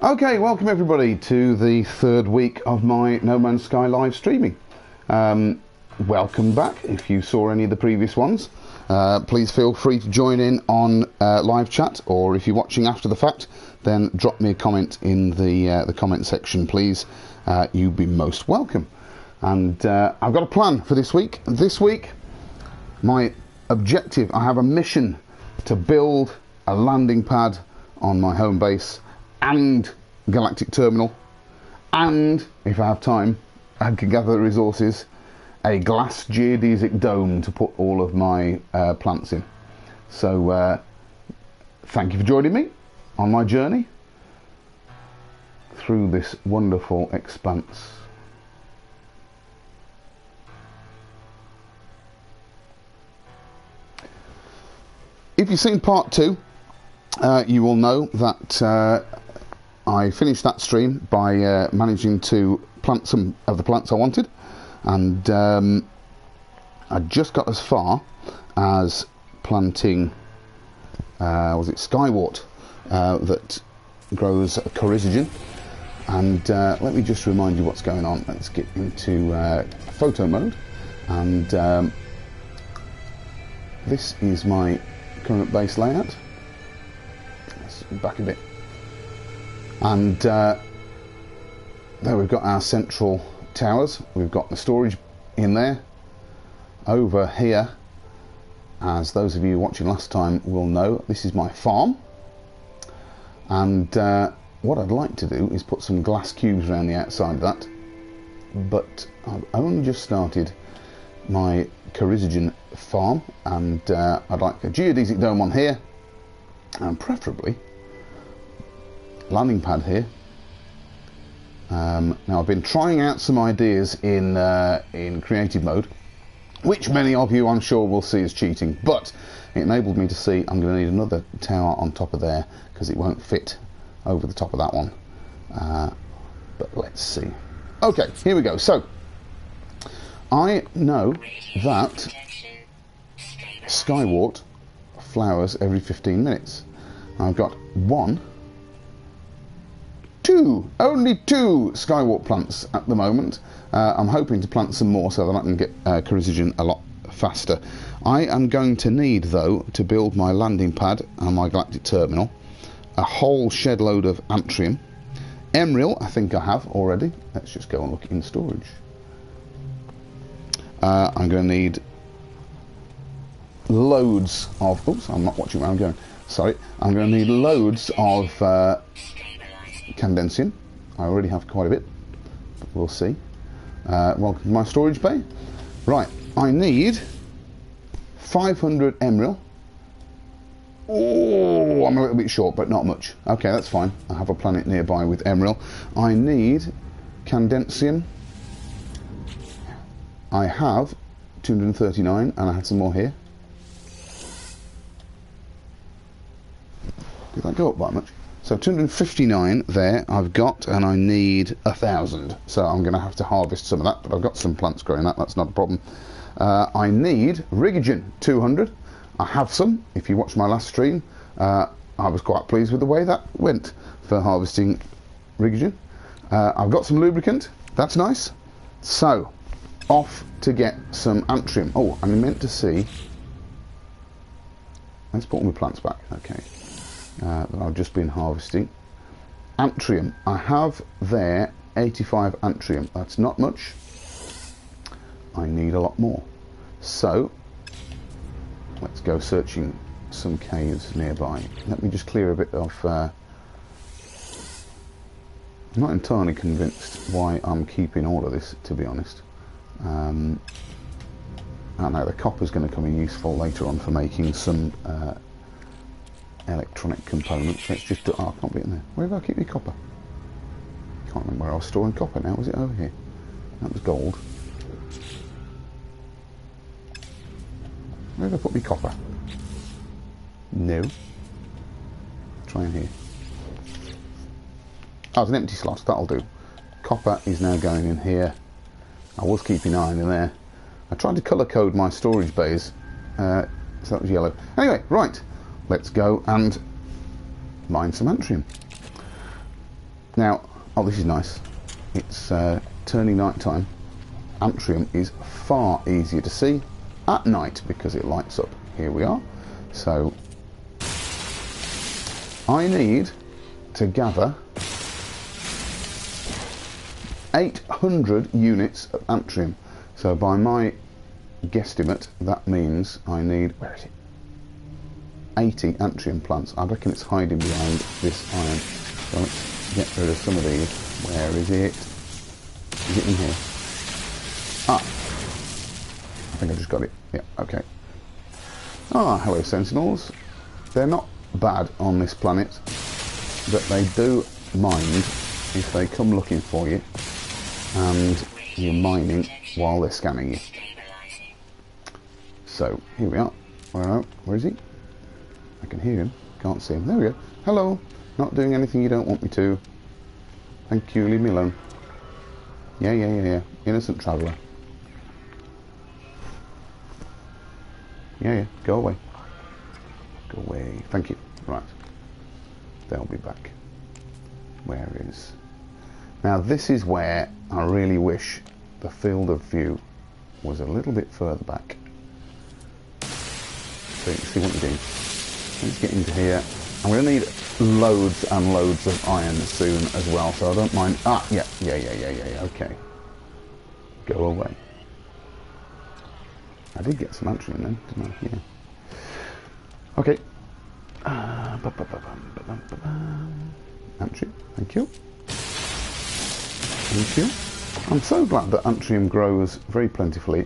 Okay, welcome everybody to the third week of my No Man's Sky live streaming. Welcome back. If you saw any of the previous ones, please feel free to join in on live chat, or if you're watching after the fact, then drop me a comment in the comment section, please. You'd be most welcome. And I've got a plan for this week. This week, my objective, I have a mission to build a landing pad on my home base and galactic terminal, and if I have time I can gather the resources, a glass geodesic dome to put all of my plants in. So thank you for joining me on my journey through this wonderful expanse. If you've seen part 2, you will know that I finished that stream by managing to plant some of the plants I wanted, and I just got as far as planting was it skywort that grows corizogen. And let me just remind you what's going on. Let's get into photo mode, and this is my current base layout. Let's back a bit, and there we've got our central towers. We've got the storage in there. Over here, as those of you watching last time will know, this is my farm, and what I'd like to do is put some glass cubes around the outside of that, but I've only just started my corizogen farm, and I'd like a geodesic dome on here, and preferably landing pad here. Now I've been trying out some ideas in creative mode, which many of you I'm sure will see as cheating, but it enabled me to see I'm going to need another tower on top of there because it won't fit over the top of that one. But let's see. Okay, here we go. So I know that skywort flowers every 15 minutes. I've got only two skywort plants at the moment. I'm hoping to plant some more so that I can get corizogen a lot faster. I am going to need, though, to build my landing pad and my galactic terminal, a whole shed load of Antrim. Emerald, I think I have already. Let's just go and look in storage. I'm going to need loads of... Oops, I'm not watching where I'm going. Sorry. I'm going to need loads of Candensium. I already have quite a bit, but we'll see. Welcome to my storage bay. Right, I need 500 emerald. Oh, I'm a little bit short, but not much. Okay, that's fine. I have a planet nearby with emerald. I need Candensium. I have 239, and I had some more here. Did that go up by much? So 259 there I've got, and I need 1,000. So I'm going to have to harvest some of that, but I've got some plants growing that's not a problem. I need rigogen 200. I have some. If you watched my last stream, I was quite pleased with the way that went for harvesting rigogen. I've got some lubricant. That's nice. So off to get some Antrim. Oh, I meant to see. Let's put all my plants back. Okay. That I've just been harvesting. Antrim, I have there 85 Antrim. That's not much. I need a lot more. So let's go searching some caves nearby. Let me just clear a bit of... I'm not entirely convinced why I'm keeping all of this, to be honest. I know the copper's going to come in useful later on for making some electronic components. Let's just do... Oh, I can't be in there. Where did I keep my copper? Can't remember where I was storing copper now. Was it over here? That was gold. Where did I put my copper? No. Try in here. Oh, it's an empty slot. That'll do. Copper is now going in here. I was keeping iron in there. I tried to colour code my storage bays, so that was yellow. Anyway, right. Let's go and mine some Antrim. Now, oh, this is nice. It's turning night time. Antrim is far easier to see at night because it lights up. Here we are. So I need to gather 800 units of Antrim. So by my guesstimate, that means I need, where is it? 80 Antrim plants. I reckon it's hiding behind this iron. So let's get rid of some of these. Where is it? Is it in here? Ah, I think I just got it. Yeah, okay. Ah, hello Sentinels. They're not bad on this planet, but they do mind if they come looking for you and you're mining while they're scanning you. So, here we are. Where is he? I can hear him. Can't see him. There we go. Hello. Not doing anything you don't want me to. Thank you. Leave me alone. Yeah. Innocent traveller. Yeah. Go away. Go away. Thank you. Right. They'll be back. Where is... Now this is where I really wish the field of view was a little bit further back. So you can see what you're doing. Let's get into here. I'm going to need loads and loads of iron soon as well, so I don't mind. Ah, yeah, okay. Go away. I did get some Antrim then, didn't I? Yeah. Okay. Antrim, thank you. Thank you. I'm so glad that Antrim grows very plentifully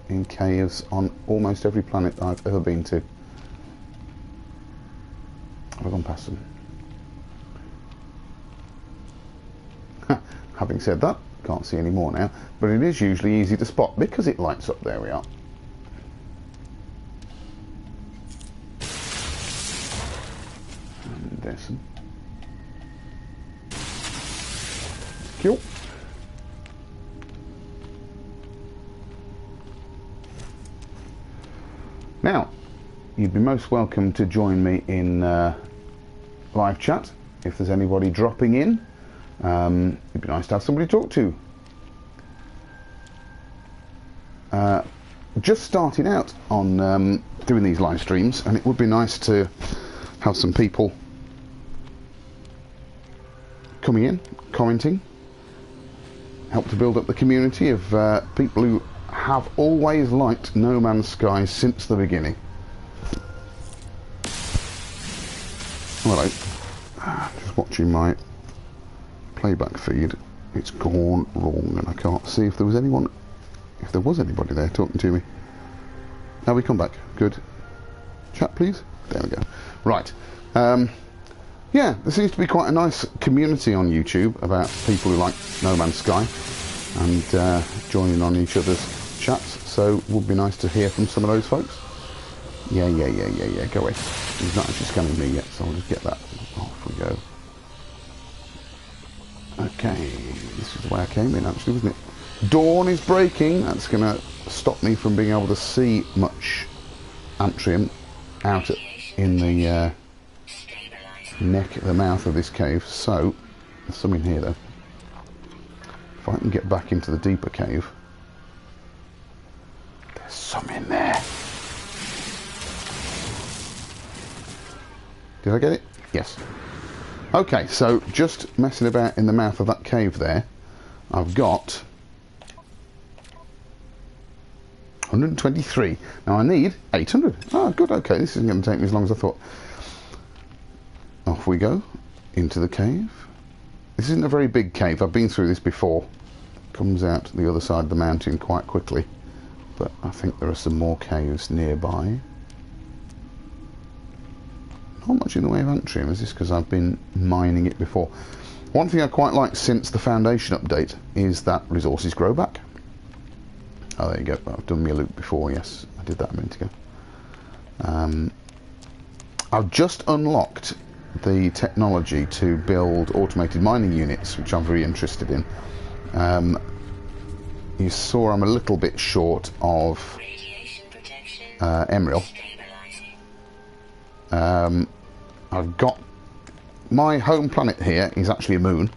in caves on almost every planet I've ever been to. I've gone past them. Having said that, can't see any more now, but it is usually easy to spot because it lights up. There we are. And there's some. Cool. Now, you'd be most welcome to join me in live chat if there's anybody dropping in. It'd be nice to have somebody to talk to. Just starting out on doing these live streams, and it would be nice to have some people coming in, commenting, help to build up the community of people who have always liked No Man's Sky since the beginning. Hello. Just watching my playback feed. It's gone wrong and I can't see if there was anyone, if there was anybody there talking to me. Now we come back. Good. Chat please. There we go. Right. Yeah, there seems to be quite a nice community on YouTube about people who like No Man's Sky and joining on each other's chats, so it would be nice to hear from some of those folks. Yeah, go away. He's not actually scanning me yet, so I'll just get that. Off we go. Okay, this is the way I came in actually, wasn't it? Dawn is breaking. That's going to stop me from being able to see much Antrim out in the neck of the mouth of this cave. So, there's some in here though. If I can get back into the deeper cave. There's some in there. Did I get it? Yes. Okay, so just messing about in the mouth of that cave there, I've got 123. Now I need 800. Oh, good, okay, this isn't going to take me as long as I thought. Off we go into the cave. This isn't a very big cave. I've been through this before. Comes out the other side of the mountain quite quickly. But I think there are some more caves nearby. Not much in the way of Antrim, is this because I've been mining it before. One thing I quite like since the Foundation update is that resources grow back. Oh, there you go. I've done me a loop before, yes. I did that a minute ago. I've just unlocked the technology to build automated mining units, which I'm very interested in. You saw I'm a little bit short of Emerald. I've got my home planet here is actually a moon,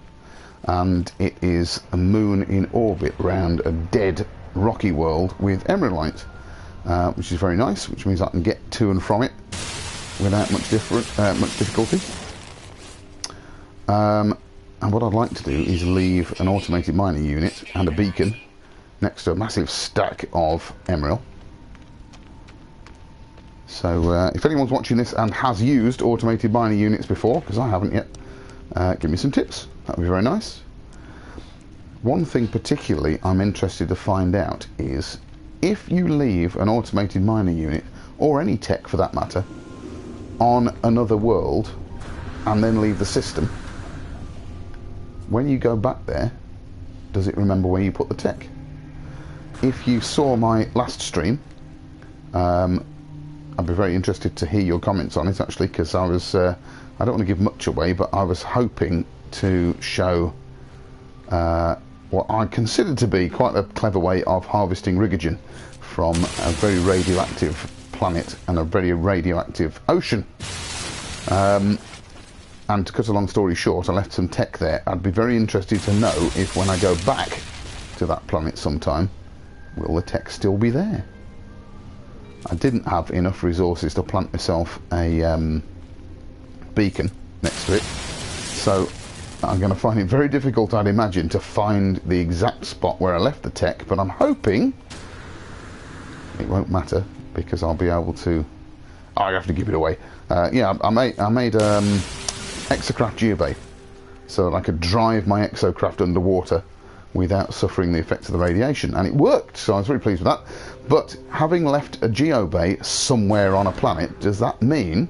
and it is a moon in orbit around a dead rocky world with emerald light, which is very nice, which means I can get to and from it without much difficulty. And what I'd like to do is leave an automated mining unit and a beacon next to a massive stack of emerald. So if anyone's watching this and has used automated mining units before, because I haven't yet, give me some tips. That would be very nice. One thing particularly I'm interested to find out is if you leave an automated mining unit, or any tech for that matter, on another world and then leave the system, when you go back there, does it remember where you put the tech? If you saw my last stream, I'd be very interested to hear your comments on it, actually, because I was, I don't want to give much away, but I was hoping to show what I consider to be quite a clever way of harvesting rigogen from a very radioactive planet and a very radioactive ocean. And to cut a long story short, I left some tech there. I'd be very interested to know if when I go back to that planet sometime, will the tech still be there? I didn't have enough resources to plant myself a beacon next to it, so I'm going to find it very difficult, I'd imagine, to find the exact spot where I left the tech, but I'm hoping it won't matter, because I'll be able to... Oh, I have to give it away. Yeah, I made exocraft geobay, so that I could drive my exocraft underwater without suffering the effects of the radiation, and it worked, so I was very pleased with that. But having left a geobay somewhere on a planet, does that mean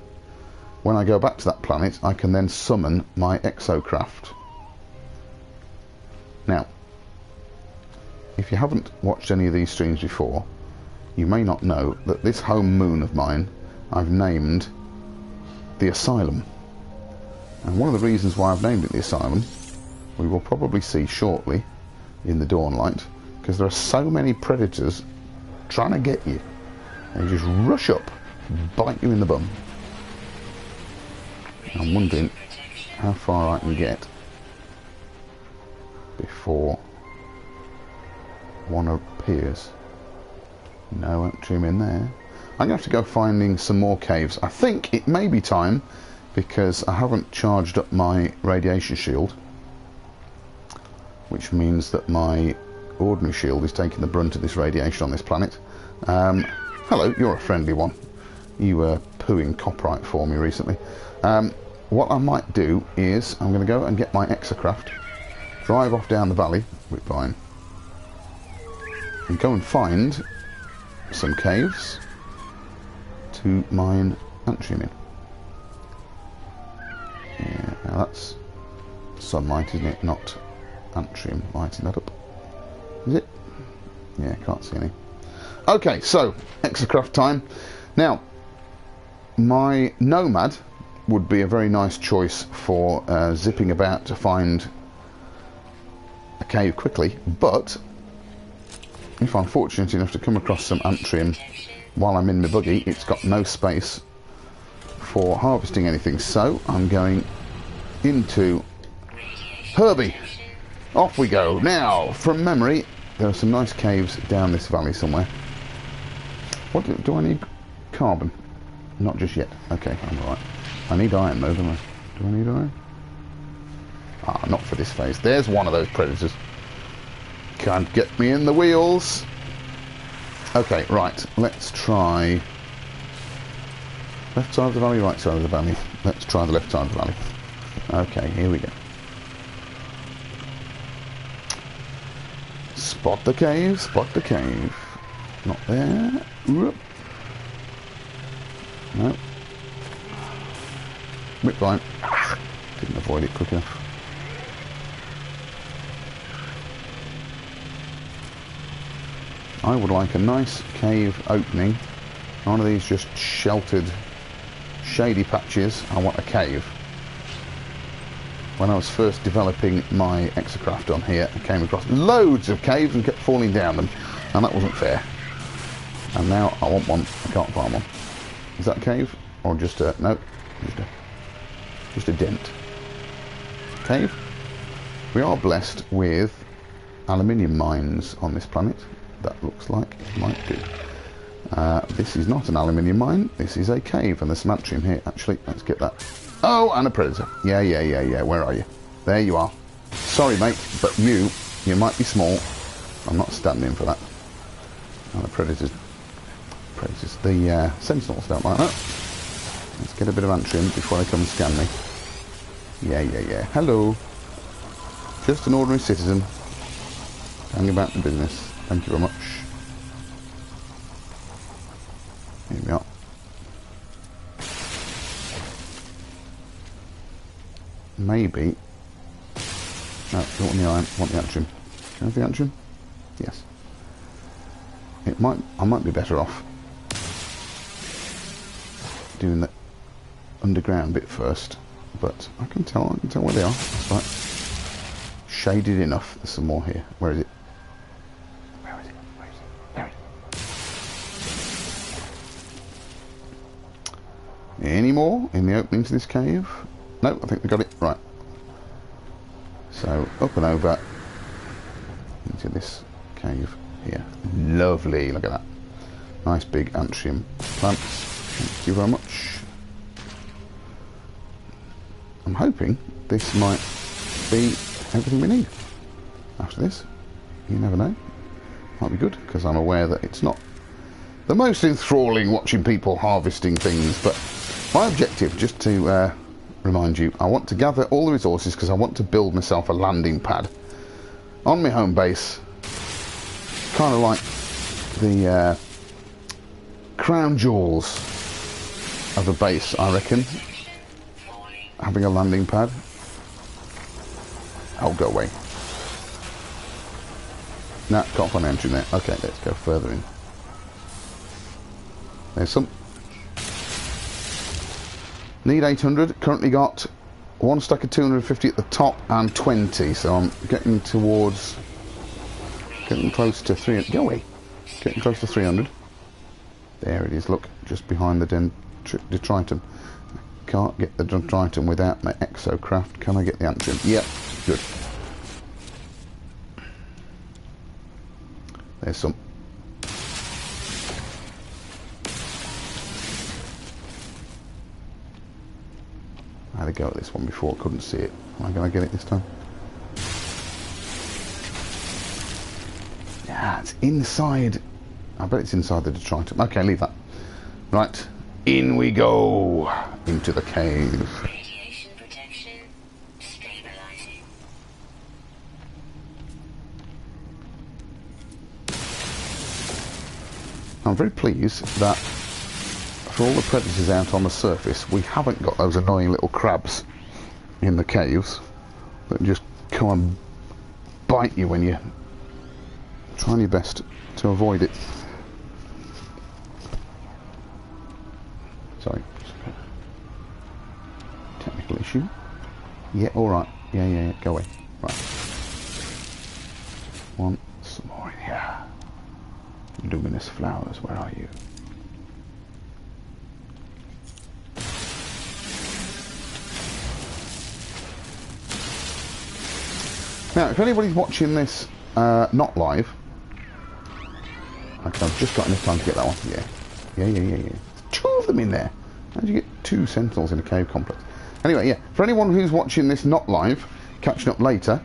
when I go back to that planet I can then summon my exocraft? Now, if you haven't watched any of these streams before, you may not know that this home moon of mine I've named the Asylum. And one of the reasons why I've named it the Asylum, we will probably see shortly in the dawn light, because there are so many predators trying to get you. They just rush up, bite you in the bum. I'm wondering how far I can get before one appears. No Antrim in there. I'm going to have to go finding some more caves. I think it may be time, because I haven't charged up my radiation shield, which means that my ordinary shield is taking the brunt of this radiation on this planet. Hello, you're a friendly one. You were pooing copyright for me recently. What I might do is I'm going to go and get my exocraft, drive off down the valley, Whipvine, and go and find some caves to mine Antrim in. Yeah, now that's sunlight, isn't it? Not Antrim lighting that up. Is it? Yeah, can't see any. Okay, so exocraft time. Now, my Nomad would be a very nice choice for zipping about to find a cave quickly, but if I'm fortunate enough to come across some Antrim while I'm in my buggy, it's got no space for harvesting anything, so I'm going into Herbie. Off we go. Now, from memory, there are some nice caves down this valley somewhere. What do I need? Carbon. Not just yet. Okay, I'm alright. I need iron though, don't I? Do I need iron? Ah, not for this phase. There's one of those predators. Can't get me in the wheels. Okay, right. Let's try... Left side of the valley, right side of the valley. Let's try the left side of the valley. Okay, here we go. Spot the cave, spot the cave. Not there. Whoop. No. Whipline. Didn't avoid it quick enough. I would like a nice cave opening. One of these just sheltered, shady patches. I want a cave. When I was first developing my exocraft on here, I came across loads of caves and kept falling down them, and that wasn't fair. And now I want one. I can't find one. Is that a cave or just a no? Just a dent. cave. We are blessed with aluminium mines on this planet. That looks like it might do. This is not an aluminium mine. This is a cave, and there's some Antrim here. Actually, let's get that. Oh, and a predator. Yeah. Where are you? There you are. Sorry, mate, but you might be small. I'm not standing for that. And the predators. The sentinels don't like that. Let's get a bit of Antrim before they come and scan me. Yeah. Hello. Just an ordinary citizen. Hang about the business. Thank you very much. Here we are. Maybe. No, don't want the iron. Want the Antrim. Do you have the Antrim? Yes. I might be better off doing the underground bit first, but I can tell where they are. That's right. Shaded enough. There's some more here. Where is it? Where is it? There it is. Any more in the opening to this cave? No, I think we got it. Right. So, up and over into this cave here. Lovely, look at that. Nice big Antrim plants. Thank you very much. I'm hoping this might be everything we need. After this, you never know. Might be good, because I'm aware that it's not the most enthralling watching people harvesting things, but my objective, just to remind you, I want to gather all the resources because I want to build myself a landing pad on my home base, kind of like the crown jewels of a base, I reckon. Having a landing pad. Oh, go away. Nah, can't find an entry there. Okay, let's go further in. There's some. Need 800. Currently got one stack of 250 at the top and 20. So I'm getting towards, getting close to 300. Go away. Getting close to 300. There it is. Look, just behind the detritum. Can't get the detritum without my exocraft. Can I get the Antrim? Yep. Good. There's some. I had a go at this one before, couldn't see it. Am I going to get it this time? Yeah, it's inside. I bet it's inside the detritum. Okay, leave that. Right, in we go into the cave. Radiation protection stabilizing. I'm very pleased that for all the predators out on the surface, we haven't got those annoying little crabs in the caves that just come and bite you when you're trying your best to avoid it. Sorry. Technical issue. Yeah, alright. Yeah, go away. Right. Want some more in here. Luminous flowers, where are you? Now, if anybody's watching this not live, okay, I've just got enough time to get that one. Yeah. Two of them in there. How did you get two sentinels in a cave complex? Anyway, yeah, for anyone who's watching this not live, catching up later,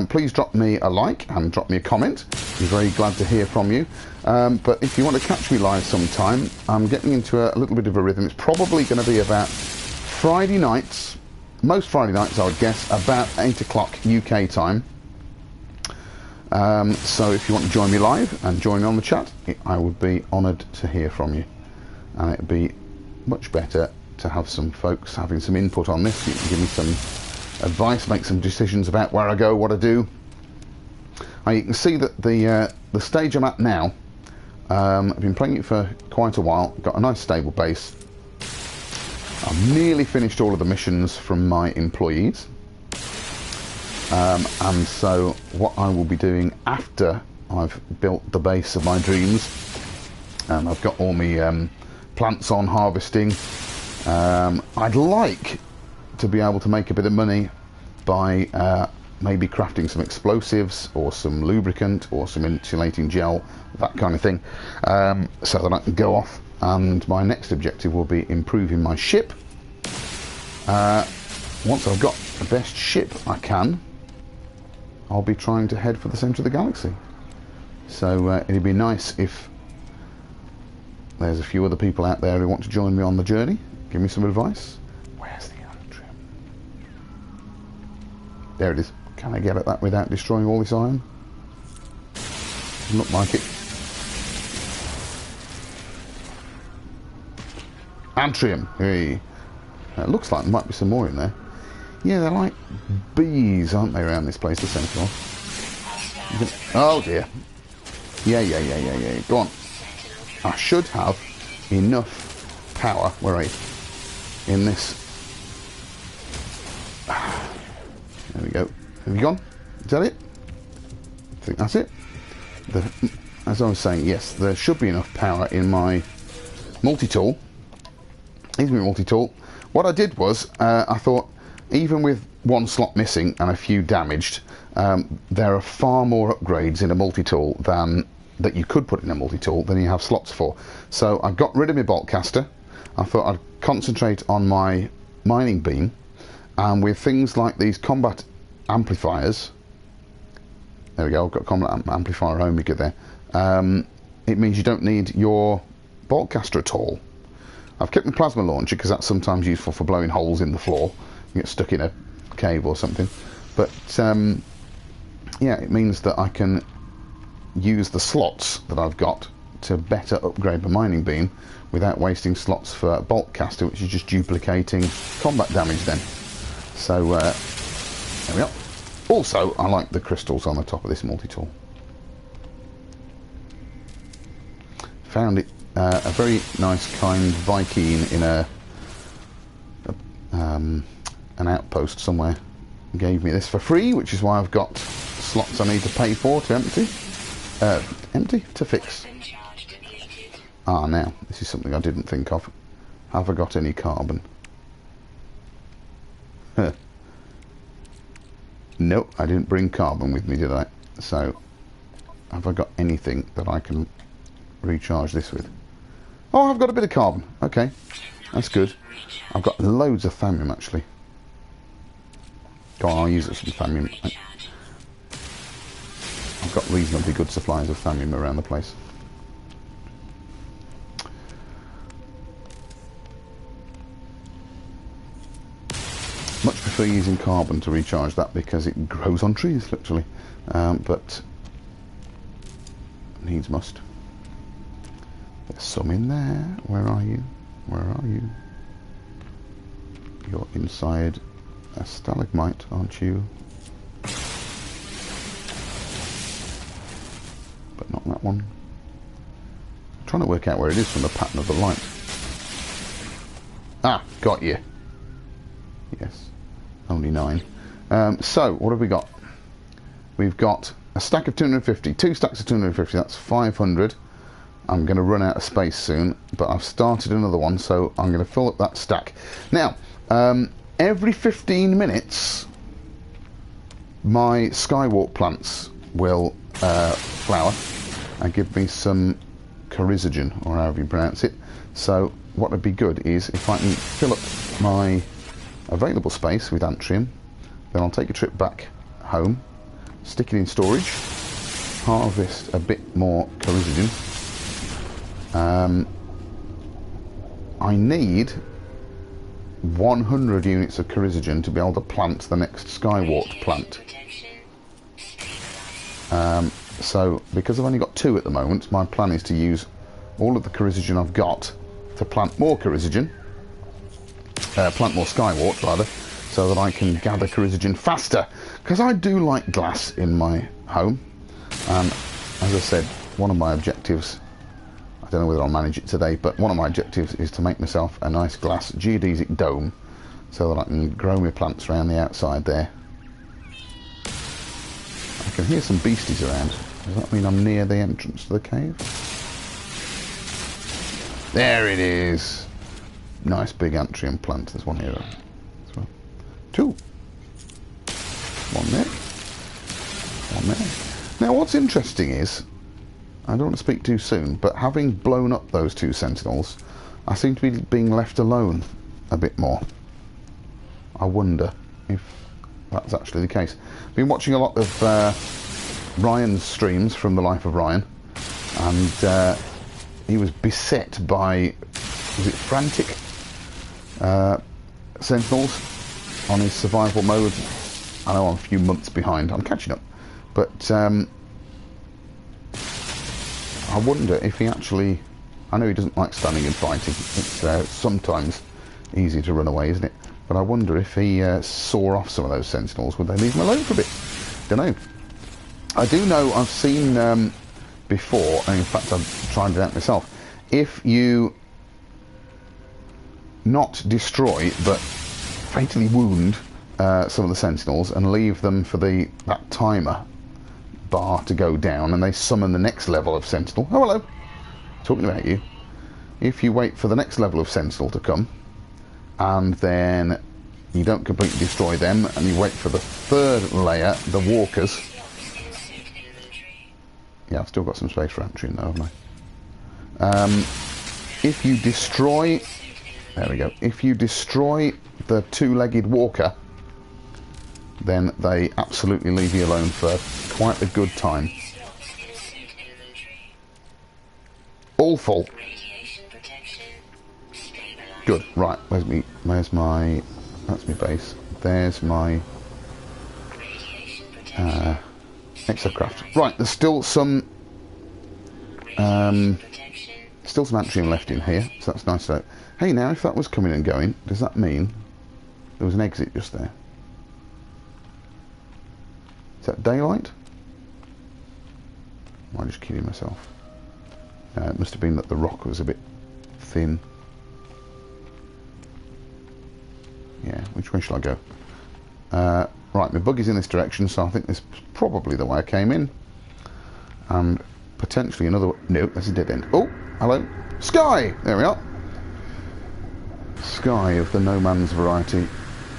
please drop me a like and drop me a comment. I'm very glad to hear from you. But if you want to catch me live sometime, I'm getting into a little bit of a rhythm. It's probably going to be about Friday nights, most Friday nights I would guess, about 8 o'clock UK time. So if you want to join me live and join me on the chat, I would be honoured to hear from you. And it would be much better to have some folks having some input on this. You can give me some advice, make some decisions about where I go, what I do. You can see that the stage I'm at now, I've been playing it for quite a while, got a nice stable base. I've nearly finished all of the missions from my employees. And so what I will be doing after I've built the base of my dreams, I've got all my plants on harvesting. I'd like to be able to make a bit of money by maybe crafting some explosives or some lubricant or some insulating gel, that kind of thing, so that I can go off, and my next objective will be improving my ship. Once I've got the best ship I can, I'll be trying to head for the centre of the galaxy. So it'd be nice if there's a few other people out there who want to join me on the journey, give me some advice. Where's the Antrim? There it is. Can I get at that without destroying all this iron? Doesn't look like it. Antrim. Hey. It looks like there might be some more in there. Yeah, they're like bees, aren't they, around this place, the Centaur? Oh dear. Yeah. Go on. I should have enough power. Where are you? In this. There we go. Have you gone? Is that it? I think that's it. As I was saying, yes, there should be enough power in my multi-tool. Here's my multi-tool. What I did was, I thought, even with one slot missing and a few damaged, there are far more upgrades in a multi-tool that you could put in a multi-tool than you have slots for. So I got rid of my bolt caster. I thought I'd concentrate on my mining beam, and with things like these combat amplifiers, there we go, I've got combat amplifier omega there, it means you don't need your bolt caster at all. I've kept my plasma launcher because that's sometimes useful for blowing holes in the floor. You get stuck in a cave or something. But yeah, it means that I can use the slots that I've got to better upgrade the mining beam without wasting slots for bolt caster, which is just duplicating combat damage then. So there we are. Also, I like the crystals on the top of this multi-tool. Found it a very nice, kind Viking in an outpost somewhere gave me this for free, which is why I've got slots I need to pay for to empty? To fix. Ah, now, this is something I didn't think of. Have I got any carbon? Huh. Nope, I didn't bring carbon with me, did I? So, have I got anything that I can recharge this with? Oh, I've got a bit of carbon. Okay, that's good. I've got loads of thallium, actually. Go on, I'll use some thallium. I've got reasonably good supplies of thallium around the place. Much prefer using carbon to recharge that because it grows on trees, literally. But needs must. There's some in there. Where are you? Where are you? You're inside a stalagmite, aren't you? But not that one. I'm trying to work out where it is from the pattern of the light. Ah, got you. Yes, only 9. So, what have we got? We've got a stack of 250, 2 stacks of 250, that's 500. I'm going to run out of space soon, but I've started another one, so I'm going to fill up that stack. Now, every 15 minutes, my skywalk plants will flower and give me some chrysogen, or however you pronounce it. So what would be good is if I can fill up my available space with Antrim, then I'll take a trip back home, stick it in storage, harvest a bit more chrysogen. I need 100 units of chrysogen to be able to plant the next skywalk plant. So because I've only got 2 at the moment, my plan is to use all of the chrysogen I've got to plant more chrysogen, plant more skywalk rather, so that I can gather chrysogen faster, because I do like glass in my home, and as I said, one of my objectives, I don't know whether I'll manage it today, but one of my objectives is to make myself a nice glass geodesic dome so that I can grow my plants around the outside there. I can hear some beasties around. Does that mean I'm near the entrance to the cave? There it is! Nice big Antrim plant. There's one here as well. 2! One there. One there. Now, what's interesting is, I don't want to speak too soon, but having blown up those two sentinels, I seem to be being left alone a bit more. I wonder if that's actually the case. I've been watching a lot of Ryan's streams from the life of Ryan, and he was beset by, was it frantic sentinels on his survival mode. I know I'm a few months behind. I'm catching up, but I wonder if he actually, I know he doesn't like standing and fighting. It's sometimes easy to run away, isn't it? But I wonder if he saw off some of those sentinels, would they leave him alone for a bit? Don't know. I do know I've seen before, and in fact I've tried it out myself, if you not destroy but fatally wound some of the sentinels and leave them for that timer bar to go down, and they summon the next level of sentinel. Oh, hello. Talking about you. If you wait for the next level of sentinel to come, and then you don't completely destroy them, and you wait for the third layer, the walkers. Yeah, I've still got some space for Antrim though, haven't I? If you destroy, there we go. If you destroy the two-legged walker, then they absolutely leave you alone for quite a good time. All full. Good. Right. Where's my? That's my base. There's my exocraft. Right. There's still some Antrim left in here, so that's nice to know. Hey, now if that was coming and going, does that mean there was an exit just there? Is that daylight? Am I just kidding myself? It must have been that the rock was a bit thin. Yeah, which way shall I go? Right, my buggy's in this direction, so I think this is probably the way I came in. And potentially another... No, that's a dead end. Oh, hello. Sky! There we are. Sky of the no man's variety.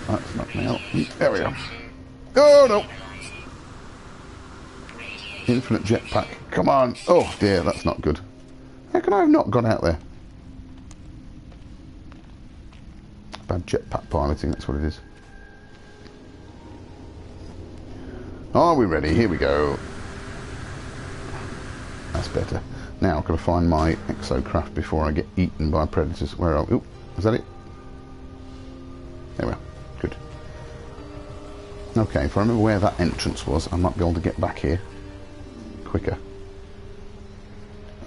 That's not me out. There we are. Oh, no! Infinite jetpack. Come on! Oh, dear, that's not good. How can I have not got out there? Bad jetpack piloting, that's what it is. Are we ready? Here we go. That's better. Now I've got to find my exocraft before I get eaten by predators. Where are we? Oop, is that it? There we are. Good. Okay, if I remember where that entrance was, I might be able to get back here quicker.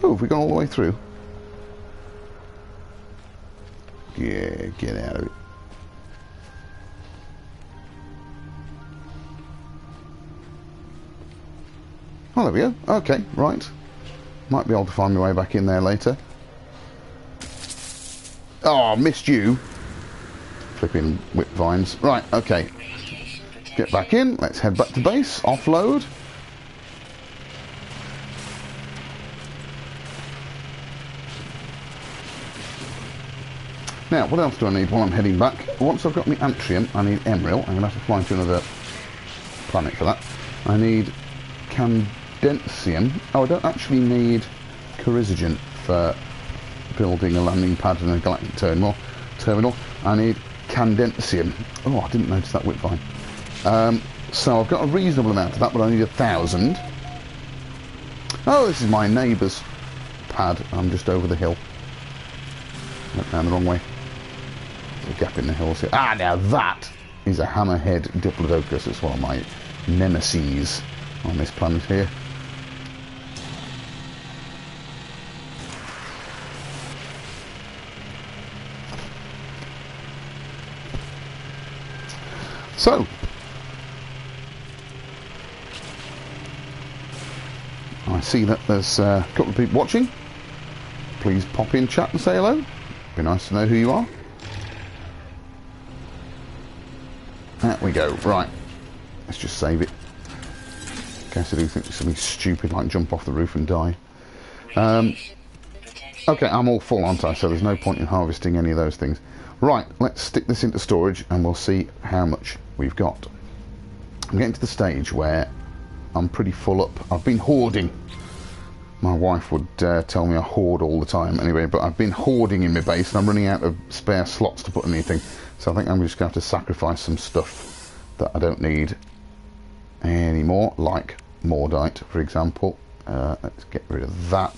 Oh, have we gone all the way through? Yeah, get out of it. Oh, there we go. Okay, right. Might be able to find my way back in there later. Oh, missed you. Flipping whip vines. Right, okay. Get back in. Let's head back to base. Offload. Now, what else do I need while I'm heading back? Once I've got my Antrim, I need Emerald. I'm going to have to fly to another planet for that. I need Candensium. Oh, I don't actually need Chrysogen for building a landing pad and a galactic terminal. I need Candensium. Oh, I didn't notice that whip vine. So I've got a reasonable amount of that, but I need 1,000. Oh, this is my neighbour's pad. I'm just over the hill. Went down the wrong way. There's a gap in the hills here. Ah, now that is a hammerhead diplodocus. It's one of my nemeses on this planet here. So, I see that there's a couple of people watching. Please pop in chat and say hello. Be nice to know who you are. There we go. Right. Let's just save it. In case I do think something stupid like jump off the roof and die. Okay, I'm all full, aren't I? So there's no point in harvesting any of those things. Right, let's stick this into storage and we'll see how much we've got. I'm getting to the stage where I'm pretty full up. I've been hoarding. My wife would tell me I hoard all the time anyway, but I've been hoarding in my base and I'm running out of spare slots to put anything. So I think I'm just going to have to sacrifice some stuff that I don't need anymore, like Mordite, for example. Let's get rid of that.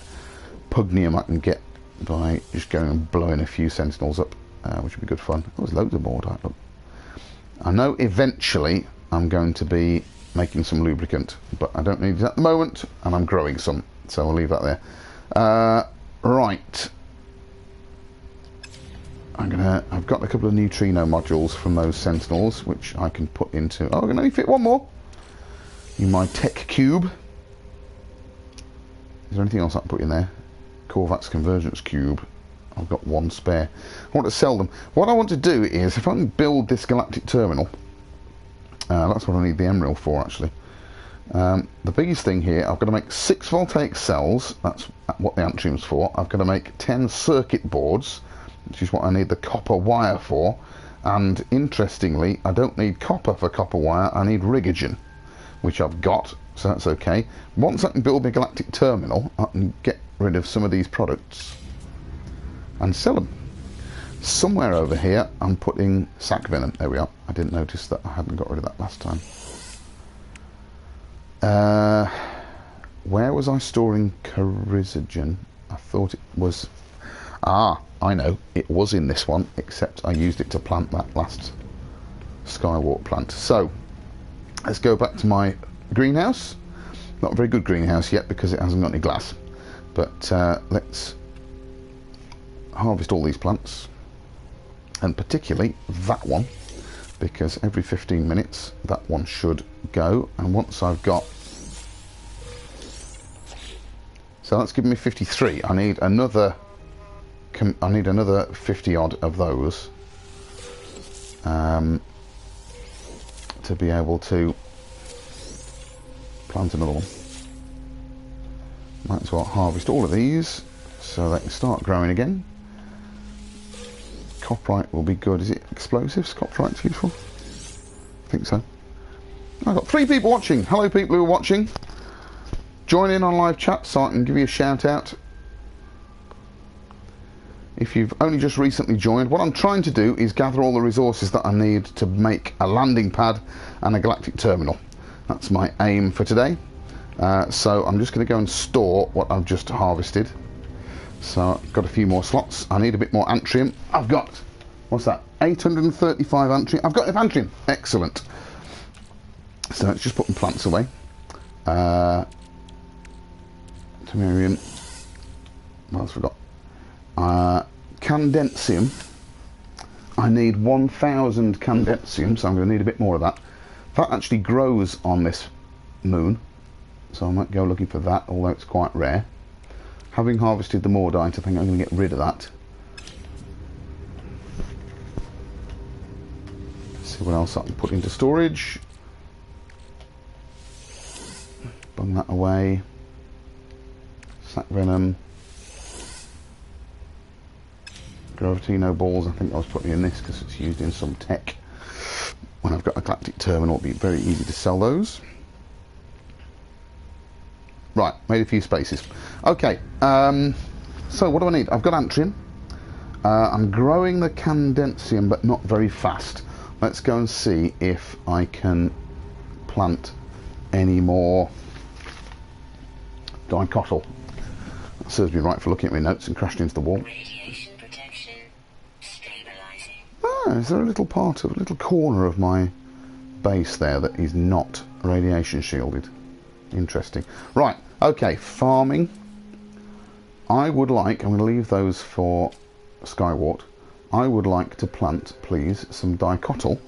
Pugnium I can get by just going and blowing a few sentinels up, which would be good fun. Oh, there's loads of Mordite, look. I know eventually I'm going to be making some lubricant, but I don't need it at the moment, and I'm growing some, so I'll leave that there. Right. I've got a couple of neutrino modules from those sentinels, which I can put into... Oh, I can only fit one more in my tech cube. Is there anything else I can put in there? Korvax convergence cube. I've got one spare. I want to sell them. What I want to do is, if I can build this galactic terminal, that's what I need the emerald for, actually. The biggest thing here, I've got to make 6 voltaic cells. That's what the Antrim's for. I've got to make 10 circuit boards, which is what I need the copper wire for. And interestingly, I don't need copper for copper wire. I need rigogen, which I've got, so that's okay. Once I can build my galactic terminal, I can get rid of some of these products and sell them. Somewhere over here I'm putting sac venom. There we are. I didn't notice that I hadn't got rid of that last time. Where was I storing chrysogen? I thought it was... Ah, I know. It was in this one, except I used it to plant that last skywalk plant. So, let's go back to my greenhouse. Not a very good greenhouse yet because it hasn't got any glass. But let's harvest all these plants, and particularly that one, because every 15 minutes that one should go. And once I've got... So that's given me 53. I need another 50 odd of those to be able to plant another one. Might as well harvest all of these so they can start growing again. Copperite will be good. Is it explosives? Copperite's useful? I think so. I've got 3 people watching. Hello, people who are watching. Join in on live chat so I can give you a shout out. If you've only just recently joined, what I'm trying to do is gather all the resources that I need to make a landing pad and a galactic terminal. That's my aim for today. So I'm just going to go and store what I've just harvested. So I've got a few more slots. I need a bit more Antrim. I've got, what's that, 835 Antrim. I've got enough Antrim. Excellent. So let's just put some plants away. Tamarian. What else have we got? Candensium. I need 1,000 candensium, so I'm going to need a bit more of that. That actually grows on this moon, so I might go looking for that, although it's quite rare. Having harvested the Mordite, I think I'm going to get rid of that. See what else I can put into storage. Bung that away. Sac venom. Gravitino balls, I think I was putting in this because it's used in some tech. When I've got a galactic terminal, it'll be very easy to sell those. Right, made a few spaces. Okay, so what do I need? I've got Antrim. I'm growing the Candensium, but not very fast. Let's go and see if I can plant any more dicotyl. That serves me right for looking at my notes and crashing into the wall. Radiation protection. Stabilizing. Ah, is there a little part of a little corner of my base there that is not radiation shielded? Interesting. Right, okay, farming. I would like, I'm going to leave those for Skywart. I would like to plant, please, some dicotyl,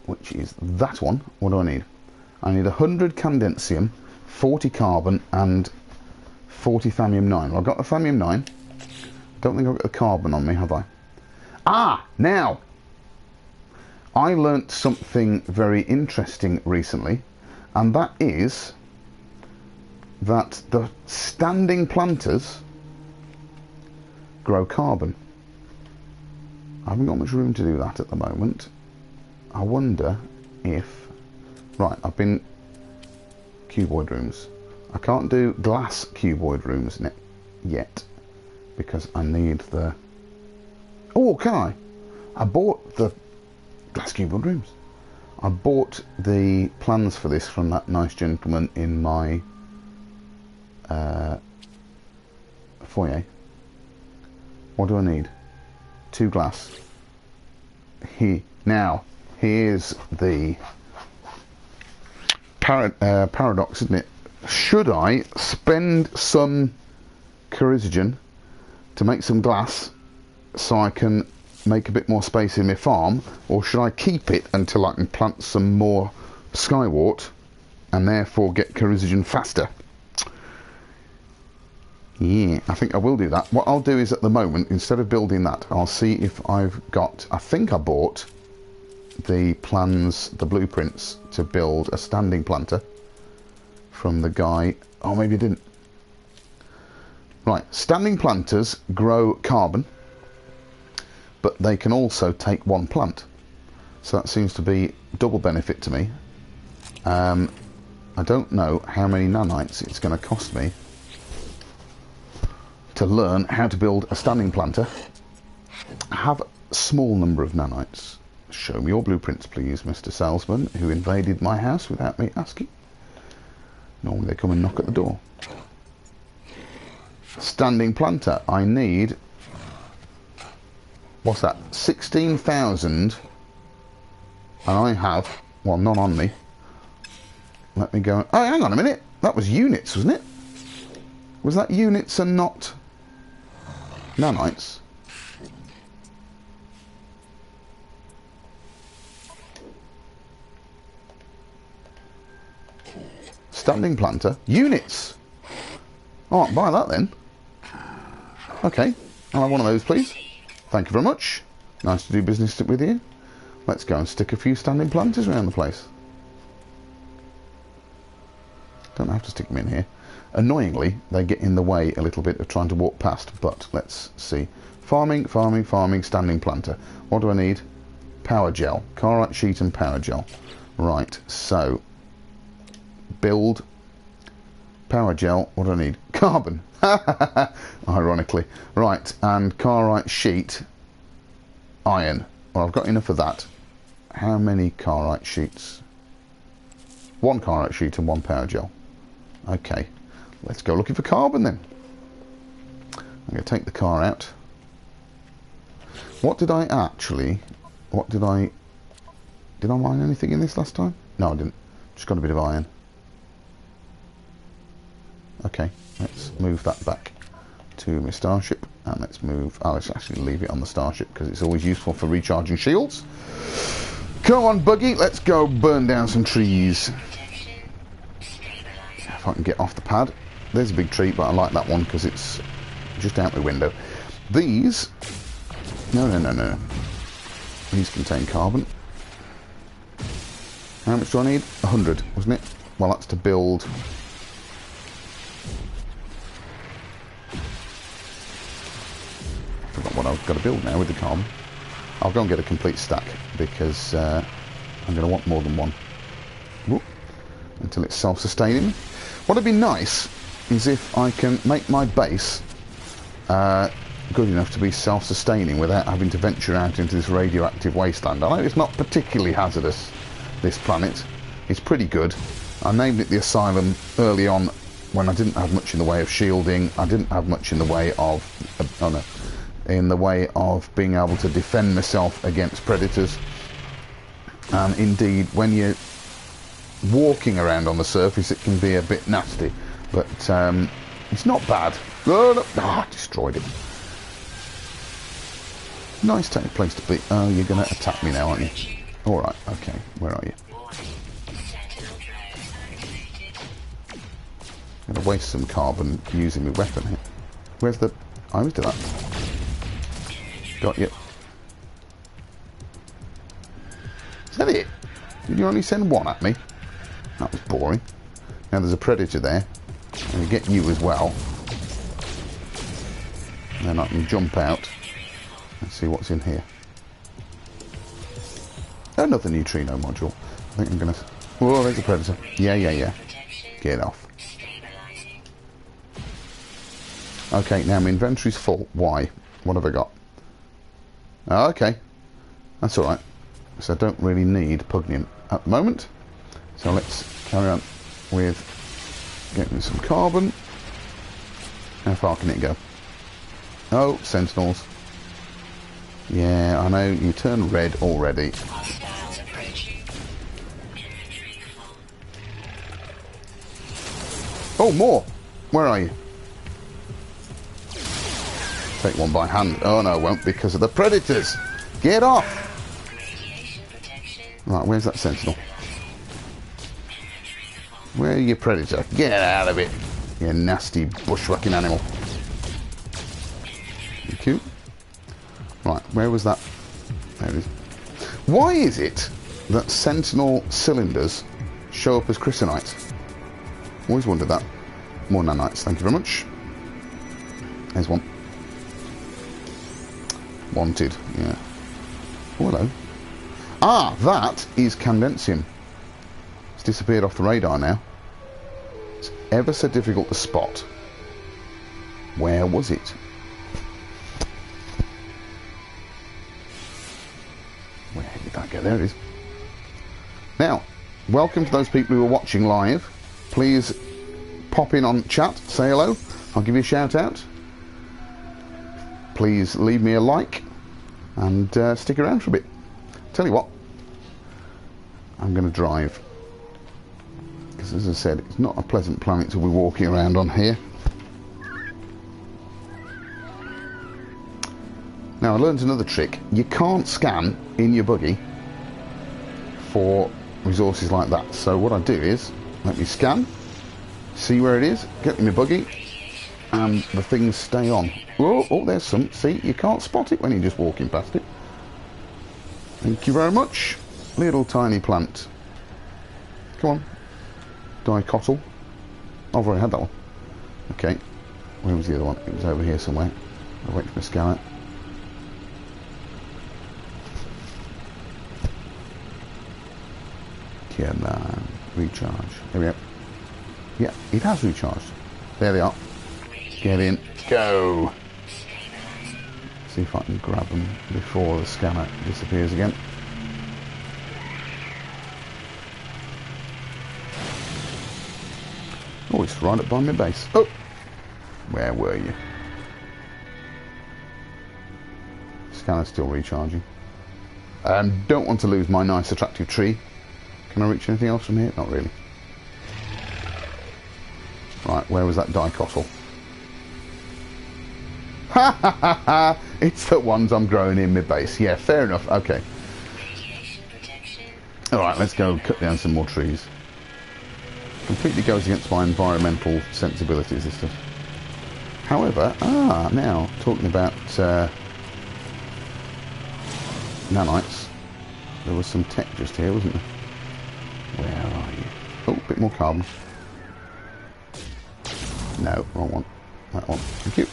which is that one. What do I need? I need 100 candensium, 40 carbon, and 40 thallium 9. Well, I've got the thallium 9. Don't think I've got the carbon on me, have I? Ah, now! I learnt something very interesting recently, and that is that the standing planters grow carbon. I haven't got much room to do that at the moment. I wonder if... Right, I've been... Cuboid rooms. I can't do glass cuboid rooms yet, because I need the... Oh, can I? I bought the glass cuboid rooms. I bought the plans for this from that nice gentleman in my foyer. What do I need? 2 glass. Now, here's the paradox, isn't it? Should I spend some chrysogen to make some glass so I can make a bit more space in my farm, or should I keep it until I can plant some more skywort and therefore get chrysogen faster? Yeah, I think I will do that. What I'll do is, at the moment, instead of building that, I'll see if I've got... I think I bought the plans, the blueprints, to build a standing planter from the guy... Oh, maybe I didn't. Right, standing planters grow carbon, but they can also take 1 plant. So that seems to be double benefit to me. I don't know how many nanites it's going to cost me to learn how to build a standing planter. I have a small number of nanites. Show me your blueprints, please, Mr. Salesman, who invaded my house without me asking. Normally they come and knock at the door. Standing planter. I need... What's that? 16,000. And I have... Well, none on me. Let me go... Oh, hang on a minute. That was units, wasn't it? Was that units and not nanites? Standing planter. Units! Oh, I'll buy that then. Okay. I'll have one of those, please. Thank you very much. Nice to do business with you. Let's go and stick a few standing planters around the place. Don't have to stick them in here. Annoyingly, they get in the way a little bit of trying to walk past, but let's see. Farming, farming, farming, standing planter. What do I need? Power gel. Carite sheet and power gel. Right, so... Build. Power gel. What do I need? Carbon. Ironically. Right, and carite sheet. Iron. Well, I've got enough of that. How many carite sheets? 1 carite sheet and 1 power gel. Okay. Let's go looking for carbon then. I'm going to take the car out. What did I actually... Did I mine anything in this last time? No, I didn't. Just got a bit of iron. Okay, let's move that back to my starship. And let's move... Oh, let's actually leave it on the starship because it's always useful for recharging shields. Come on, buggy. Let's go burn down some trees. If I can get off the pad. There's a big tree, but I like that one because it's just out the window. These... No. These contain carbon. How much do I need? 100, wasn't it? Well, that's to build... I forgot what I've got to build now with the carbon. I'll go and get a complete stack because I'm going to want more than one. Whoop. Until it's self-sustaining. What would be nice is if I can make my base good enough to be self-sustaining without having to venture out into this radioactive wasteland. I know it's not particularly hazardous, this planet. It's pretty good. I named it the Asylum early on when I didn't have much in the way of shielding. I didn't have much in the way of... in the way of being able to defend myself against predators. And indeed, when you're walking around on the surface, it can be a bit nasty. But it's not bad. Oh, no. I destroyed it. Nice place to be. Oh, you're going to attack me now, aren't you? Alright, okay. Where are you? I'm going to waste some carbon using my weapon here. Where's the... I always do that. Got you. Is that it? Did you only send 1 at me? That was boring. Now there's a predator there. And we get you as well. Then I can jump out. Let's see what's in here. Another neutrino module. I think I'm gonna... Whoa, there's a predator. Yeah. Get off. Okay, now my inventory's full. Why? What have I got? Oh, okay. That's alright. So I don't really need pugnium at the moment. So let's carry on with getting some carbon. How far can it go? Oh, sentinels. Yeah, I know, you turn red already. Oh, more! Where are you? Take one by hand. Oh no, I won't, because of the predators! Get off! Right, where's that sentinel? Where are you, predator? Get out of it! You nasty bushwhacking animal. Thank you. Right, where was that? There it is. Why is it that sentinel cylinders show up as chrysonites? Always wondered that. More nanites, thank you very much. There's one. Wanted, yeah. Oh, hello. Ah, that is Candensium. It's disappeared off the radar now. It's ever so difficult to spot. Where was it? Where did that go? There it is. Now, welcome to those people who are watching live. Please pop in on chat, say hello. I'll give you a shout out. Please leave me a like and stick around for a bit. Tell you what, I'm going to drive, because as I said, it's not a pleasant planet to be walking around on here. Now I learned another trick. You can't scan in your buggy for resources like that. So what I do is, let me scan, see where it is, get in my buggy, and the things stay on. Oh, there's some. See, you can't spot it when you're just walking past it. Thank you very much. Little tiny plant. Come on. Dicotyl. Oh, I've already had that one. Okay. Where was the other one? It was over here somewhere. I'll wait for the scanner. Come on. Recharge. There we go. Yeah, it has recharged. There they are. Get in. Go. See if I can grab them before the scanner disappears again. Oh, it's right up by my base. Oh! Where were you? Scanner's still recharging. Don't want to lose my nice attractive tree. Can I reach anything else from here? Not really. Right, where was that dicotyl? Ha ha ha ha! It's the ones I'm growing in my base. Yeah, fair enough. Okay. Alright, let's go cut down some more trees. Completely goes against my environmental sensibilities, this stuff. However, now, talking about nanites, there was some tech just here, wasn't there? Where are you? Oh, a bit more carbon. No, wrong one. That one. Thank you.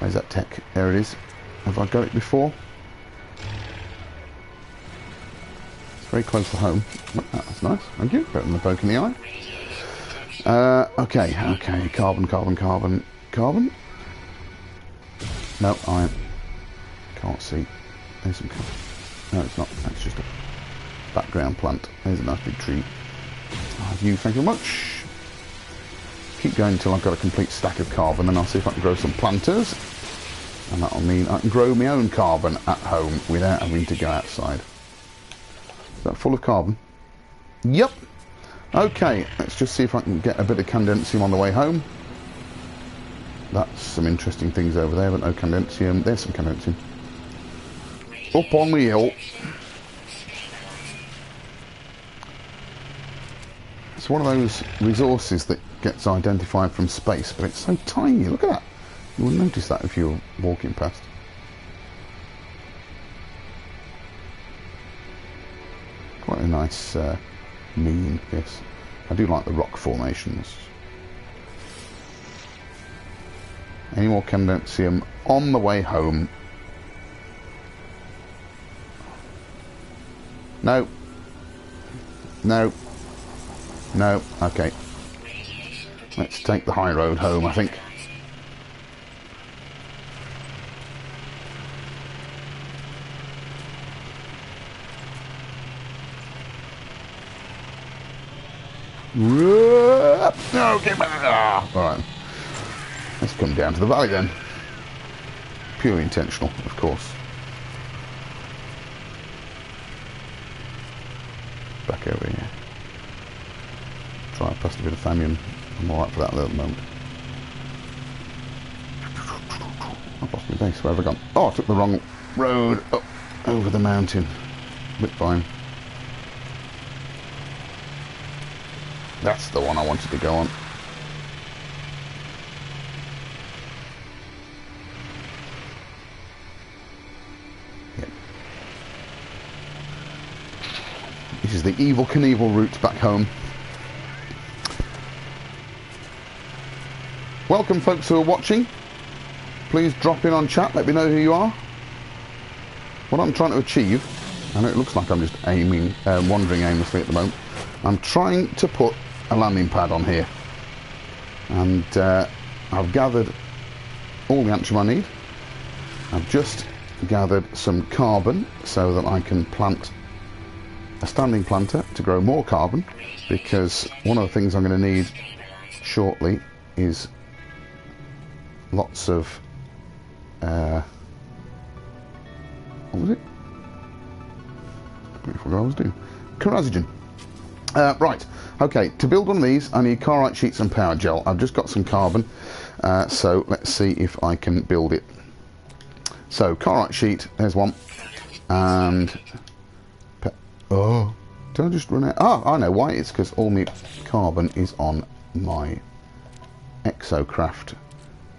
Where's that tech? There it is. Have I got it before? It's very close to home. Oh, that's nice. Thank you. Better than a poke in the eye. Okay. Carbon. No, iron. Can't see. There's some carbon. No, it's not. That's just a background plant. There's a nice big tree. Thank you very much. Keep going until I've got a complete stack of carbon, then I'll see if I can grow some planters, and that'll mean I can grow my own carbon at home without having to go outside. Is that full of carbon? Yep. Okay, let's just see if I can get a bit of Candensium on the way home. That's some interesting things over there, but no Candensium. There's some Candensium. Up on the hill. It's one of those resources that gets identified from space, but it's so tiny. Look at that. You wouldn't notice that if you were walking past. Quite a nice mean, this. I do like the rock formations. Any more Candensium on the way home? No. No. No. Okay. Let's take the high road home, I think. No, get back! Ah, all right. Let's come down to the valley then. Purely intentional, of course. Back over here. Try past a bit of famine. I'm alright for that at the moment. I've lost my base. Where have I gone? Oh, I took the wrong road up over the mountain. Bit fine. That's the one I wanted to go on. Yep. This is the Evel Knievel route back home. Welcome folks who are watching. Please drop in on chat, let me know who you are. What I'm trying to achieve, and it looks like I'm just wandering aimlessly at the moment, I'm trying to put a landing pad on here, and I've gathered all the Antrim I need. I've just gathered some carbon so that I can plant a standing planter to grow more carbon, because one of the things I'm going to need shortly is lots of what was it? I forgot what I was doing. Carazogen. Right, okay, to build one of these I need carite sheets and power gel. I've just got some carbon, so let's see if I can build it. So, carite sheet, there's one, and... oh, did I just run out? Oh, I know why, it's because all my carbon is on my Exocraft.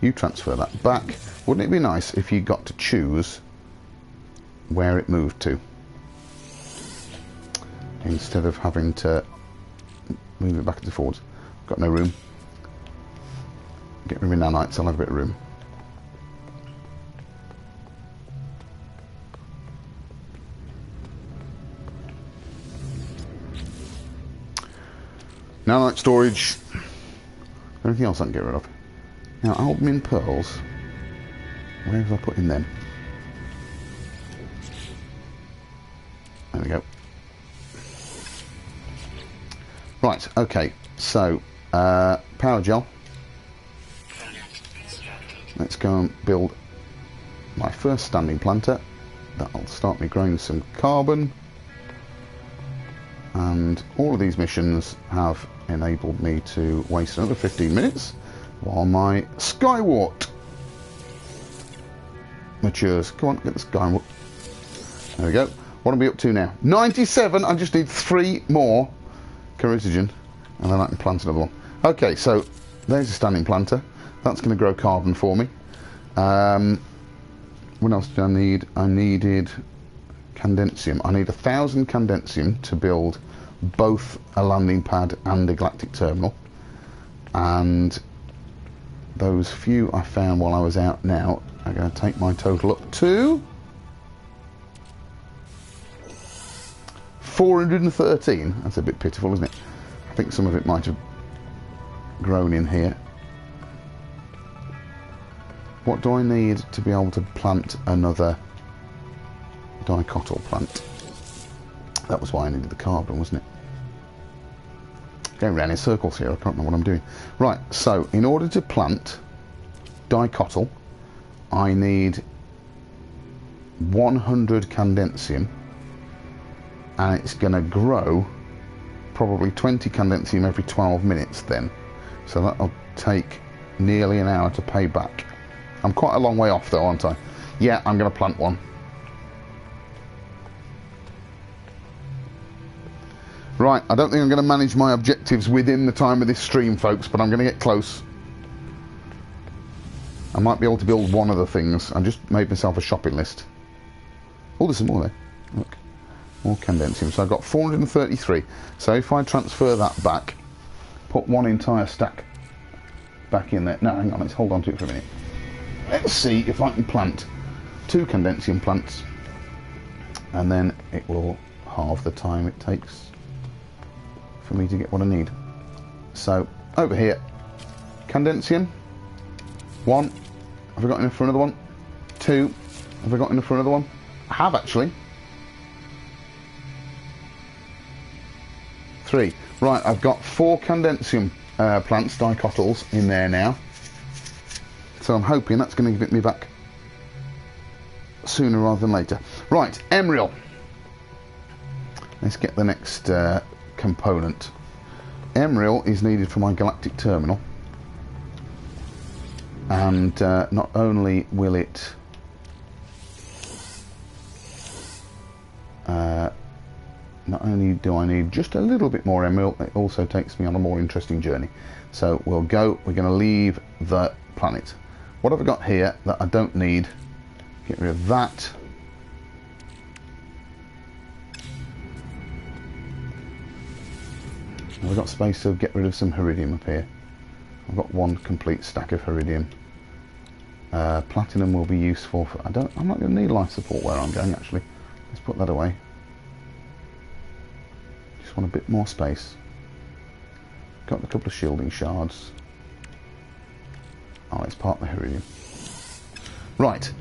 You transfer that back. Wouldn't it be nice if you got to choose where it moved to, instead of having to move it back and forwards? Got no room. Get rid of my nanites, I'll have a bit of room. Nanite storage. Anything else I can get rid of? Now, aluminium pearls. Where have I put in them? There we go. Right, okay, so power gel. Let's go and build my first standing planter. That'll start me growing some carbon. And all of these missions have enabled me to waste another 15 minutes while my skywort matures. Come on, get the skywort. There we go. What are we up to now? 97. I just need 3 more Carazogen, and then I can plant another one. Okay, so there's a standing planter. That's going to grow carbon for me. What else did I need? I needed Candensium. I need 1,000 Candensium to build both a landing pad and a galactic terminal. And those few I found while I was out now are going to take my total up to 413. That's a bit pitiful, isn't it? I think some of it might have grown in here. What do I need to be able to plant another dicotyl plant? That was why I needed the carbon, wasn't it? Going round in circles here, I can't remember what I'm doing. Right, so in order to plant dicotyl, I need 100 Candensium, and it's going to grow probably 20 Candensium every 12 minutes then. So that'll take nearly an hour to pay back. I'm quite a long way off though, aren't I? Yeah, I'm going to plant one. Right, I don't think I'm going to manage my objectives within the time of this stream, folks, but I'm going to get close. I might be able to build one of the things. I just made myself a shopping list. Oh, there's some more there. Look, more Candensium. So I've got 433. So if I transfer that back, put one entire stack back in there. No, hang on, let's hold on to it for a minute. Let's see if I can plant 2 Candensium plants, and then it will halve the time it takes for me to get what I need. So, over here, Condensium. 1. Have I got in front of the one? 2. Have I got in front of the one? I have, actually. 3. Right, I've got 4 Condensium plants, dicotyls, in there now. So I'm hoping that's going to give it me back sooner rather than later. Right, Emerald. Let's get the next component. Emerald is needed for my galactic terminal. And not only will it not only do I need just a little bit more emerald, it also takes me on a more interesting journey. So we're going to leave the planet. What have I got here that I don't need? Get rid of that. Have I got space to get rid of some Heridium up here? I've got 1 complete stack of Heridium. Platinum will be useful for... I'm not going to need life support where I'm going, actually. Let's put that away. Just want a bit more space. Got a couple of shielding shards. Oh, it's part of the Heridium. Right.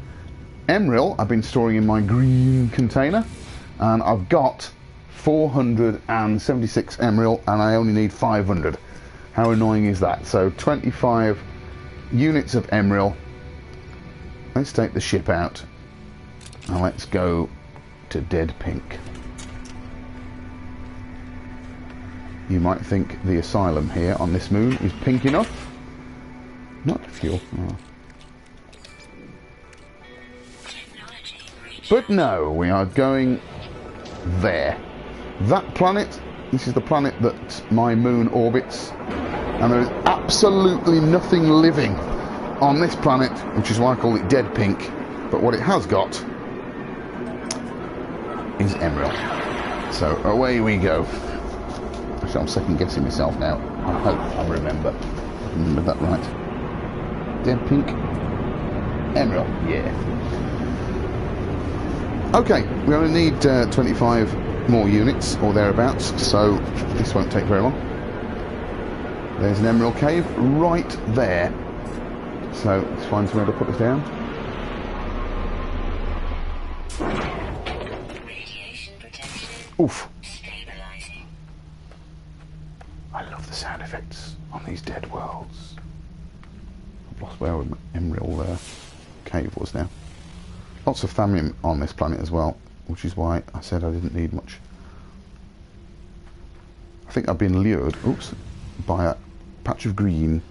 Emerald I've been storing in my green container. And I've got 476 emerald and I only need 500. How annoying is that? So 25 units of emerald. Let's take the ship out and let's go to Dead Pink. You might think the asylum here on this moon is pink enough. Not fuel. Oh. But no, we are going there. That planet, this is the planet that my moon orbits, and there is absolutely nothing living on this planet, which is why I call it Dead Pink. But what it has got is emerald. So away we go. Actually, I'm second guessing myself now. I hope I remember that right. Dead Pink, emerald, yeah. Okay, we only need 25 more units or thereabouts, so this won't take very long. There's an emerald cave right there. So let's find somewhere to put this down. Radiation protection. Oof. Stabilizing. I love the sound effects on these dead worlds. I've lost where the emerald cave was now. Lots of famine on this planet as well, which is why I said I didn't need much. I think I've been lured, by a patch of green.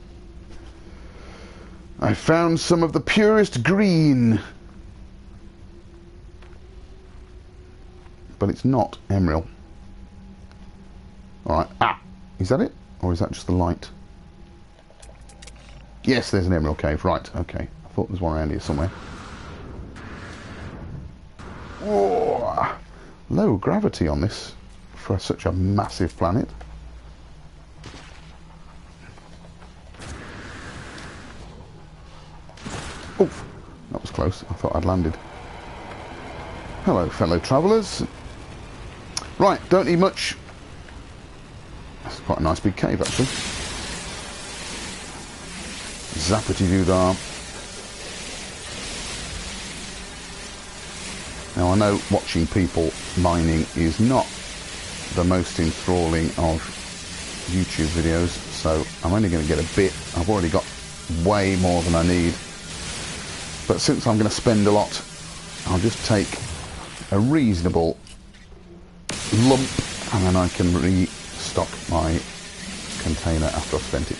I found some of the purest green. But it's not emerald. Alright, is that it? Or is that just the light? Yes, there's an emerald cave, right, okay. I thought there was one around here somewhere. Whoa. Low gravity on this for such a massive planet. Oof, that was close. I thought I'd landed. Hello, fellow travellers. Right, don't need much. That's quite a nice big cave, actually. Zappity-doo-dah. Now, I know watching people mining is not the most enthralling of YouTube videos, so I'm only going to get a bit. I've already got way more than I need. But since I'm going to spend a lot, I'll just take a reasonable lump and then I can restock my container after I've spent it.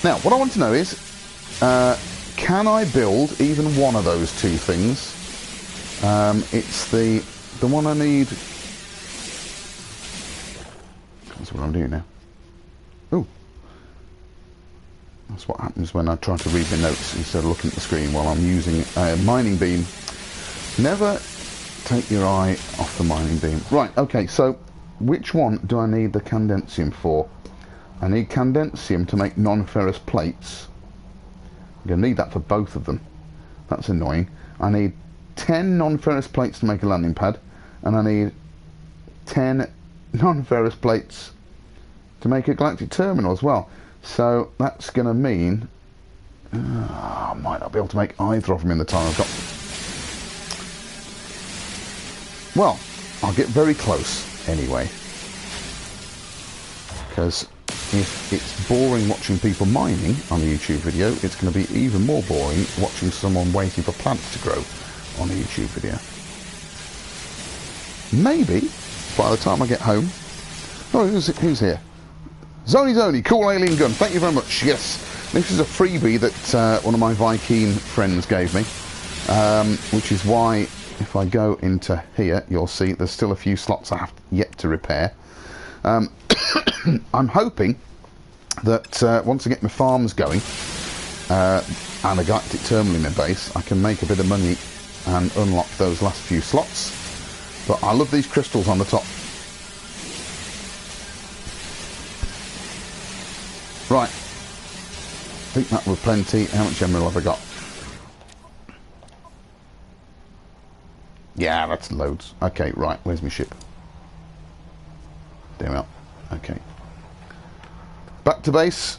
Now, what I want to know is, can I build even one of those two things? It's the one I need. That's what I'm doing now. Oh, that's what happens when I try to read the notes instead of looking at the screen while I'm using a mining beam. Never take your eye off the mining beam. Right, okay, so which one do I need the Condensium for? I need Condensium to make non-ferrous plates. I'm going to need that for both of them. That's annoying. I need 10 non-ferrous plates to make a landing pad, and I need 10 non-ferrous plates to make a galactic terminal as well. So that's going to mean I might not be able to make either of them in the time I've got. Well, I'll get very close anyway, because if it's boring watching people mining on a YouTube video, it's going to be even more boring watching someone waiting for plants to grow on a YouTube video. Maybe by the time I get home... Oh, who's here? Zony, cool alien gun. Thank you very much. Yes, this is a freebie that one of my Viking friends gave me, which is why if I go into here, you'll see there's still a few slots I have yet to repair. I'm hoping that once I get my farms going and a galactic terminal in my base, I can make a bit of money and unlock those last few slots. But I love these crystals on the top. Right, I think that was plenty. How much emerald have I got? Yeah, that's loads. Okay, right, where's my ship? There we are. Okay. Back to base.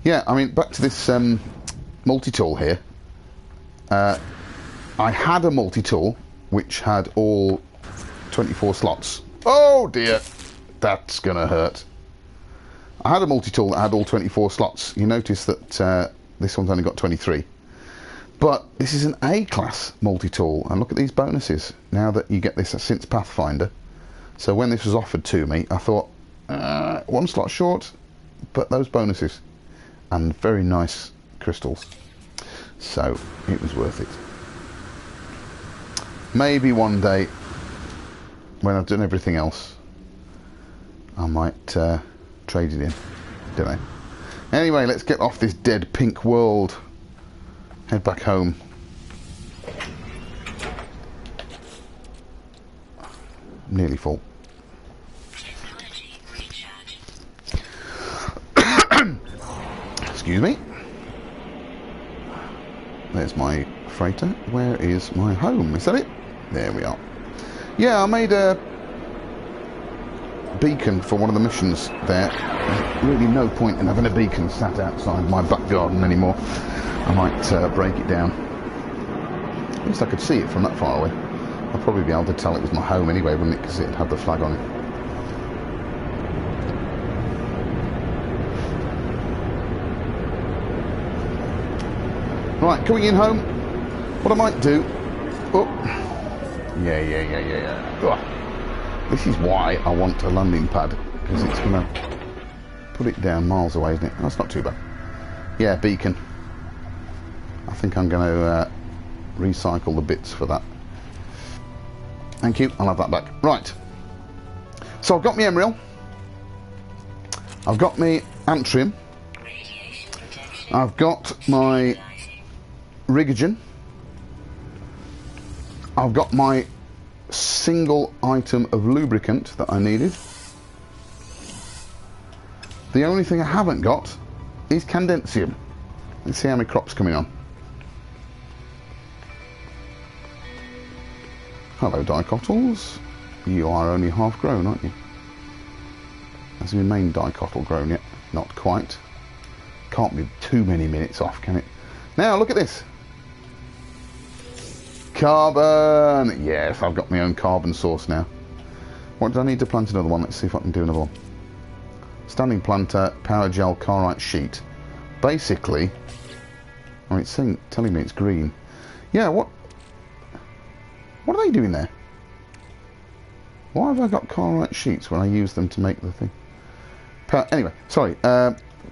Yeah, I mean, back to this multi-tool here. I had a multi-tool which had all 24 slots. Oh dear, that's gonna hurt. I had a multi-tool that had all 24 slots. You notice that this one's only got 23. But this is an A-class multi-tool, and look at these bonuses now that you get this since Pathfinder. So when this was offered to me, I thought, one slot short, but those bonuses. And very nice crystals. So it was worth it. Maybe one day, when I've done everything else, I might trade it in. Don't know. Anyway, let's get off this dead pink world. Head back home. Nearly full. Excuse me. There's my freighter. Where is my home? Is that it? There we are. Yeah, I made a beacon for one of the missions there. There's really no point in having a beacon sat outside my back garden anymore. I might break it down. At least I could see it from that far away. I'd probably be able to tell it was my home anyway, wouldn't it? Because it had the flag on it. Right, coming in home. What I might do... Oh. Yeah. Oh. This is why I want a landing pad, because it's going to put it down miles away, isn't it? That's not too bad. Yeah, beacon. I think I'm going to recycle the bits for that. Thank you, I'll have that back. Right. So I've got my emerald. I've got my Antrim. I've got my Rigogen. I've got my single item of lubricant that I needed. The only thing I haven't got is Candensium. Let's see how many crops coming on. Hello, dicotyls. You are only half grown, aren't you? Has your main dicotyl grown yet? Not quite. Can't be too many minutes off, can it? Now, look at this. Carbon! Yes, I've got my own carbon source now. What do I need to plant another one? Let's see if I can do another one. Standing planter, power gel, carite sheet. Basically, oh, it's telling me it's green. Yeah, what are they doing there? Why have I got carite sheets when I use them to make the thing? Anyway, sorry.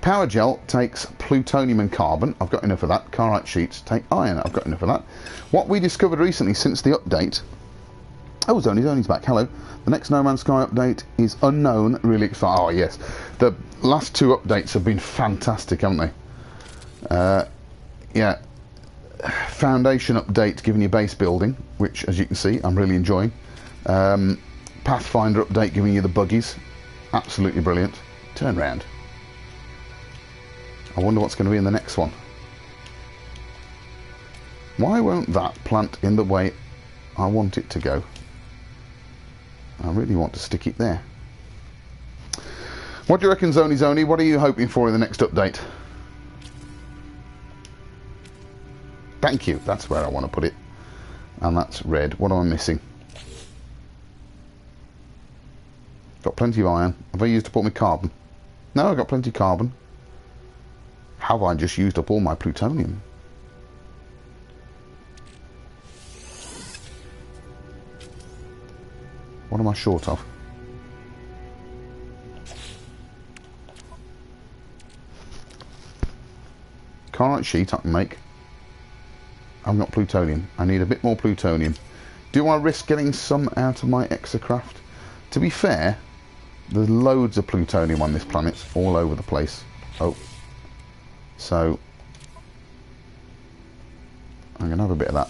Power gel takes plutonium and carbon. I've got enough of that. Carite sheets take iron. I've got enough of that. What we discovered recently since the update... Oh, Zony's back. Hello. The next No Man's Sky update is unknown. Really excited. Oh, yes. The last two updates have been fantastic, haven't they? Yeah. Foundation update giving you base building, which, as you can see, I'm really enjoying. Pathfinder update giving you the buggies. Absolutely brilliant. Turn round. I wonder what's going to be in the next one. Why won't that plant in the way I want it to go? I really want to stick it there. What do you reckon, Zony? What are you hoping for in the next update? Thank you. That's where I want to put it. And that's red. What am I missing? Got plenty of iron. Have I used up all my carbon? No, I've got plenty of carbon. Have I just used up all my plutonium? What am I short of? Carnite sheet I can make. I've got plutonium. I need a bit more plutonium. Do I risk getting some out of my exocraft? To be fair, there's loads of plutonium on this planet, all over the place. Oh. So, I'm going to have a bit of that.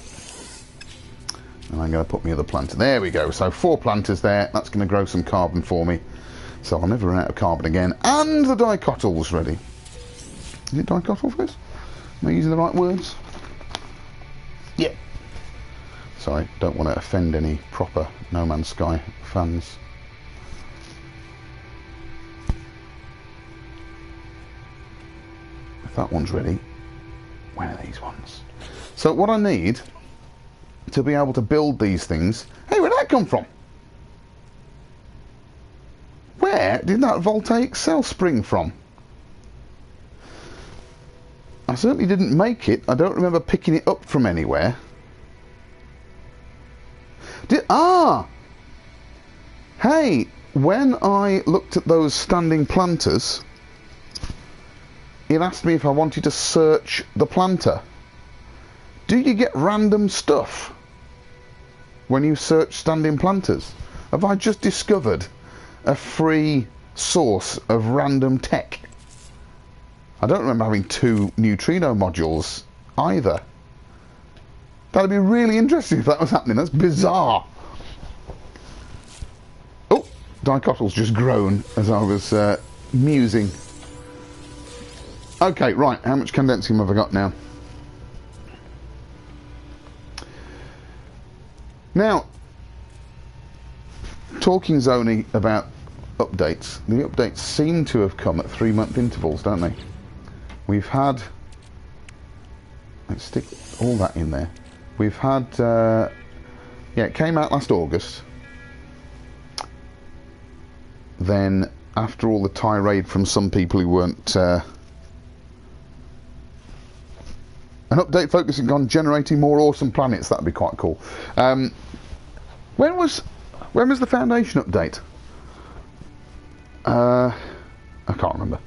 And I'm going to put my other planter. There we go. So 4 planters there. That's going to grow some carbon for me. So I'll never run out of carbon again. And the dicotyls ready. Is it dicotyl for this? Am I using the right words? Yeah. Sorry, don't want to offend any proper No Man's Sky fans. If that one's ready, when are these ones? So what I need to be able to build these things... Hey, where'd that come from? Where did that voltaic cell spring from? I certainly didn't make it. I don't remember picking it up from anywhere. Hey, when I looked at those standing planters, it asked me if I wanted to search the planter. Do you get random stuff when you search standing planters? Have I just discovered a free source of random tech? I don't remember having 2 neutrino modules either. That'd be really interesting if that was happening. That's bizarre. Oh, dicotyls just grown as I was musing. Okay, right, how much condensing have I got now? Now, talking Zony about updates, the updates seem to have come at 3-month intervals, don't they? We've had, let's stick all that in there. We've had, yeah, it came out last August. Then, after all the tirade from some people who weren't, an update focusing on generating more awesome planets, that'd be quite cool. When was the Foundation update? I can't remember.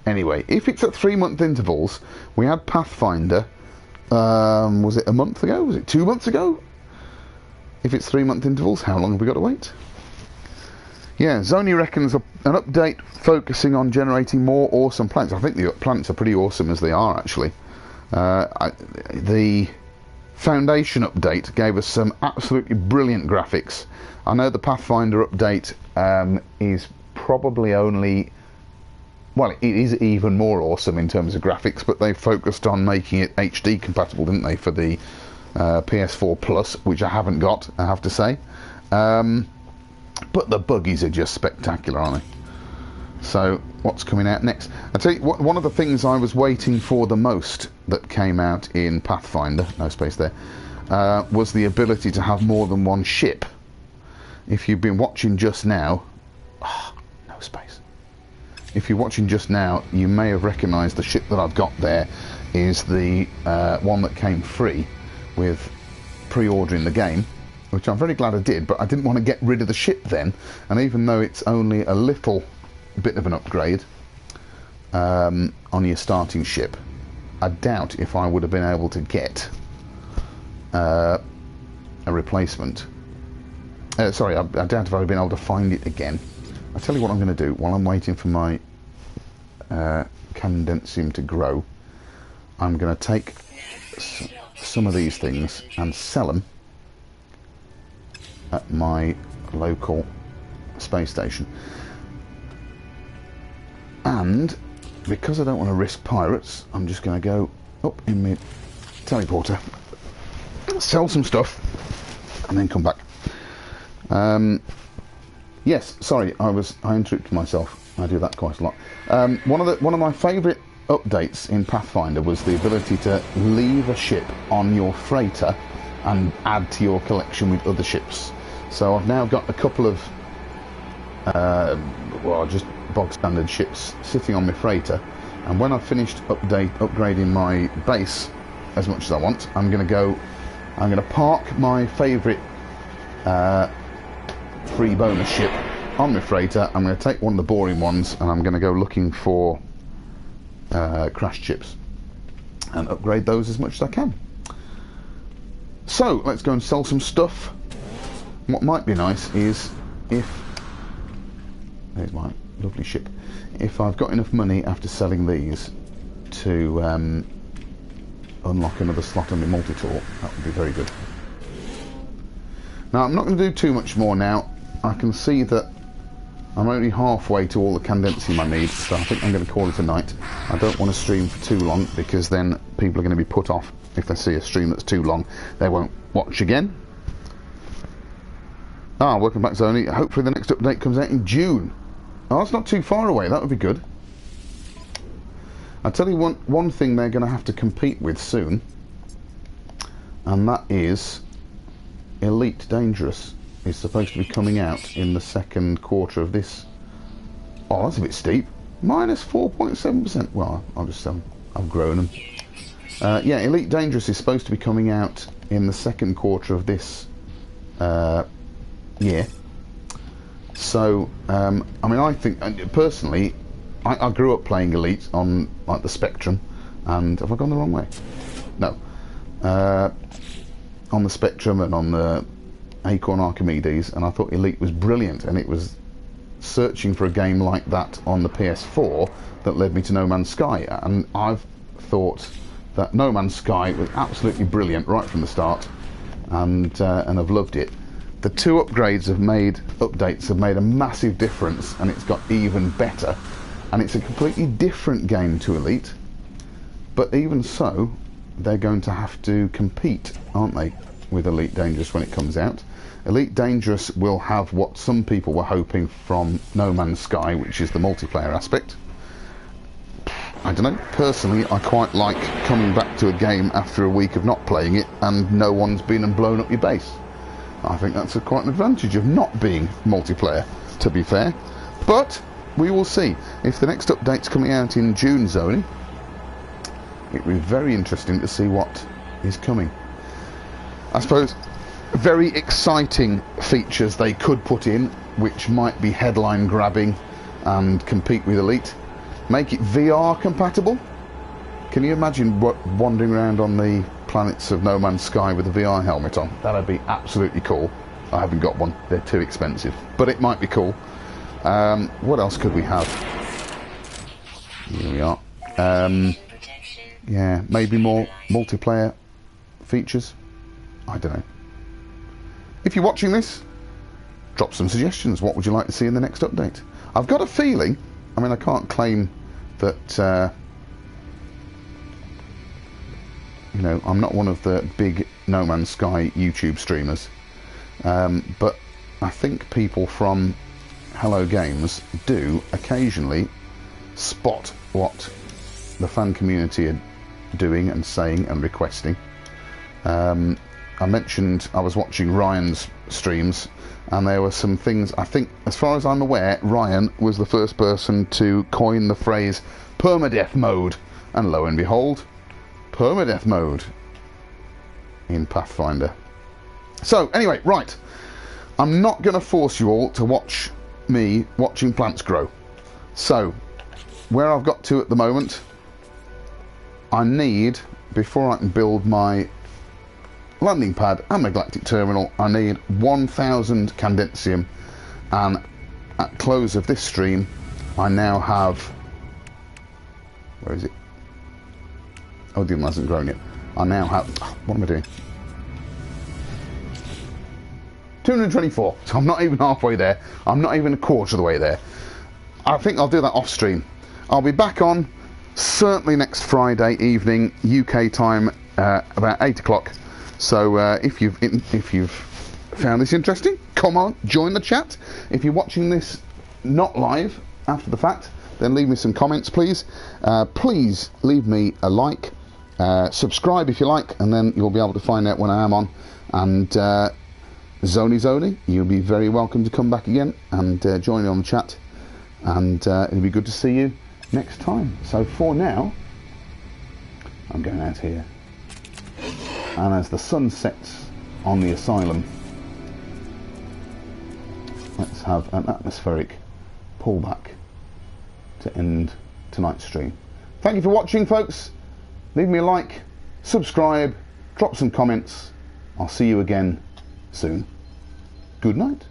Anyway, if it's at 3-month intervals, we had Pathfinder, was it a month ago? Was it 2 months ago? If it's 3-month intervals, how long have we got to wait? Yeah, Zony reckons an update focusing on generating more awesome planets. I think the planets are pretty awesome as they are, actually. The Foundation update gave us some absolutely brilliant graphics. I know the Pathfinder update is probably only... Well, it is even more awesome in terms of graphics, but they focused on making it HD compatible, didn't they, for the PS4 Plus, which I haven't got, I have to say. But the buggies are just spectacular, aren't they? So, what's coming out next? I tell you, one of the things I was waiting for the most that came out in Pathfinder, no space there, was the ability to have more than one ship. If you've been watching just now... Oh, no space. If you're watching just now, you may have recognised the ship that I've got there is the one that came free with pre-ordering the game, which I'm very glad I did, but I didn't want to get rid of the ship then, and even though it's only a little bit of an upgrade on your starting ship, I doubt if I would have been able to get a replacement. Sorry, I doubt if I'd have been able to find it again. I'll tell you what I'm going to do while I'm waiting for my condensium to grow. I'm going to take some of these things and sell them at my local space station. And because I don't want to risk pirates, I'm just going to go up in my teleporter, sell some stuff, and then come back. Yes, sorry, I interrupted myself. I do that quite a lot. One of my favourite updates in Pathfinder was the ability to leave a ship on your freighter and add to your collection with other ships. So I've now got a couple of just bog standard ships sitting on my freighter, and when I've finished upgrading my base as much as I want, I'm going to park my favourite free bonus ship on my freighter. I'm going to take one of the boring ones and I'm going to go looking for crashed ships and upgrade those as much as I can. So let's go and sell some stuff. What might be nice is there's my lovely ship, if I've got enough money after selling these to unlock another slot on the multi-tool, that would be very good. Now I'm not going to do too much more now. I can see that I'm only halfway to all the Candensium I need, so I think I'm going to call it a night. I don't want to stream for too long, because then people are going to be put off if they see a stream that's too long. They won't watch again. Welcome back, Zoni. Hopefully the next update comes out in June. Oh, that's not too far away. That would be good. I'll tell you one thing they're going to have to compete with soon, and that is Elite Dangerous is supposed to be coming out in the second quarter of this. Oh, that's a bit steep. Minus 4.7%. Well, I'll just I've grown them. Yeah, Elite Dangerous is supposed to be coming out in the second quarter of this year. So, I mean, I think personally, I grew up playing Elite on like the Spectrum, and have I gone the wrong way? No. On the Spectrum and on the Acorn Archimedes, and I thought Elite was brilliant, and it was searching for a game like that on the PS4 that led me to No Man's Sky, and I've thought that No Man's Sky was absolutely brilliant right from the start, and I've loved it. The two updates have made a massive difference, and it's got even better, and it's a completely different game to Elite, but even so they're going to have to compete, aren't they, with Elite Dangerous when it comes out. Elite Dangerous will have what some people were hoping from No Man's Sky, which is the multiplayer aspect. I don't know, personally I quite like coming back to a game after a week of not playing it and no one's been and blown up your base. I think that's quite an advantage of not being multiplayer, to be fair. But we will see. If the next update's coming out in June, Zoni, it will be very interesting to see what is coming. I suppose very exciting features they could put in, which might be headline grabbing and compete with Elite. Make it VR compatible. Can you imagine wandering around on the planets of No Man's Sky with a VR helmet on? That'd be absolutely cool. I haven't got one, they're too expensive, but it might be cool. What else could we have? Here we are. Yeah, maybe more multiplayer features. I don't know. If you're watching this, drop some suggestions. What would you like to see in the next update? I've got a feeling, I mean, I can't claim that you know, I'm not one of the big No Man's Sky YouTube streamers, but I think people from Hello Games do occasionally spot what the fan community are doing and saying and requesting. I mentioned I was watching Ryan's streams, and there were some things, I think, as far as I'm aware, Ryan was the first person to coin the phrase permadeath mode, and lo and behold, permadeath mode in Pathfinder. So anyway, right, I'm not going to force you all to watch me watching plants grow. So where I've got to at the moment, I need, before I can build my landing pad and my galactic terminal, I need 1,000 Candensium, and at close of this stream I now have, where is it? Oh, the other one hasn't grown yet. I now have, what am I doing? 224. So I'm not even halfway there. I'm not even a quarter of the way there. I think I'll do that off stream. I'll be back on certainly next Friday evening UK time, about 8 o'clock. So if you've found this interesting, come on, join the chat. If you're watching this not live after the fact, then leave me some comments, please. Please leave me a like, subscribe if you like, and then you'll be able to find out when I am on. And Zony, you'll be very welcome to come back again and join me on the chat. And it'll be good to see you next time. So for now, I'm going out here. And as the sun sets on the asylum, let's have an atmospheric pullback to end tonight's stream. Thank you for watching, folks. Leave me a like, subscribe, drop some comments. I'll see you again soon. Good night.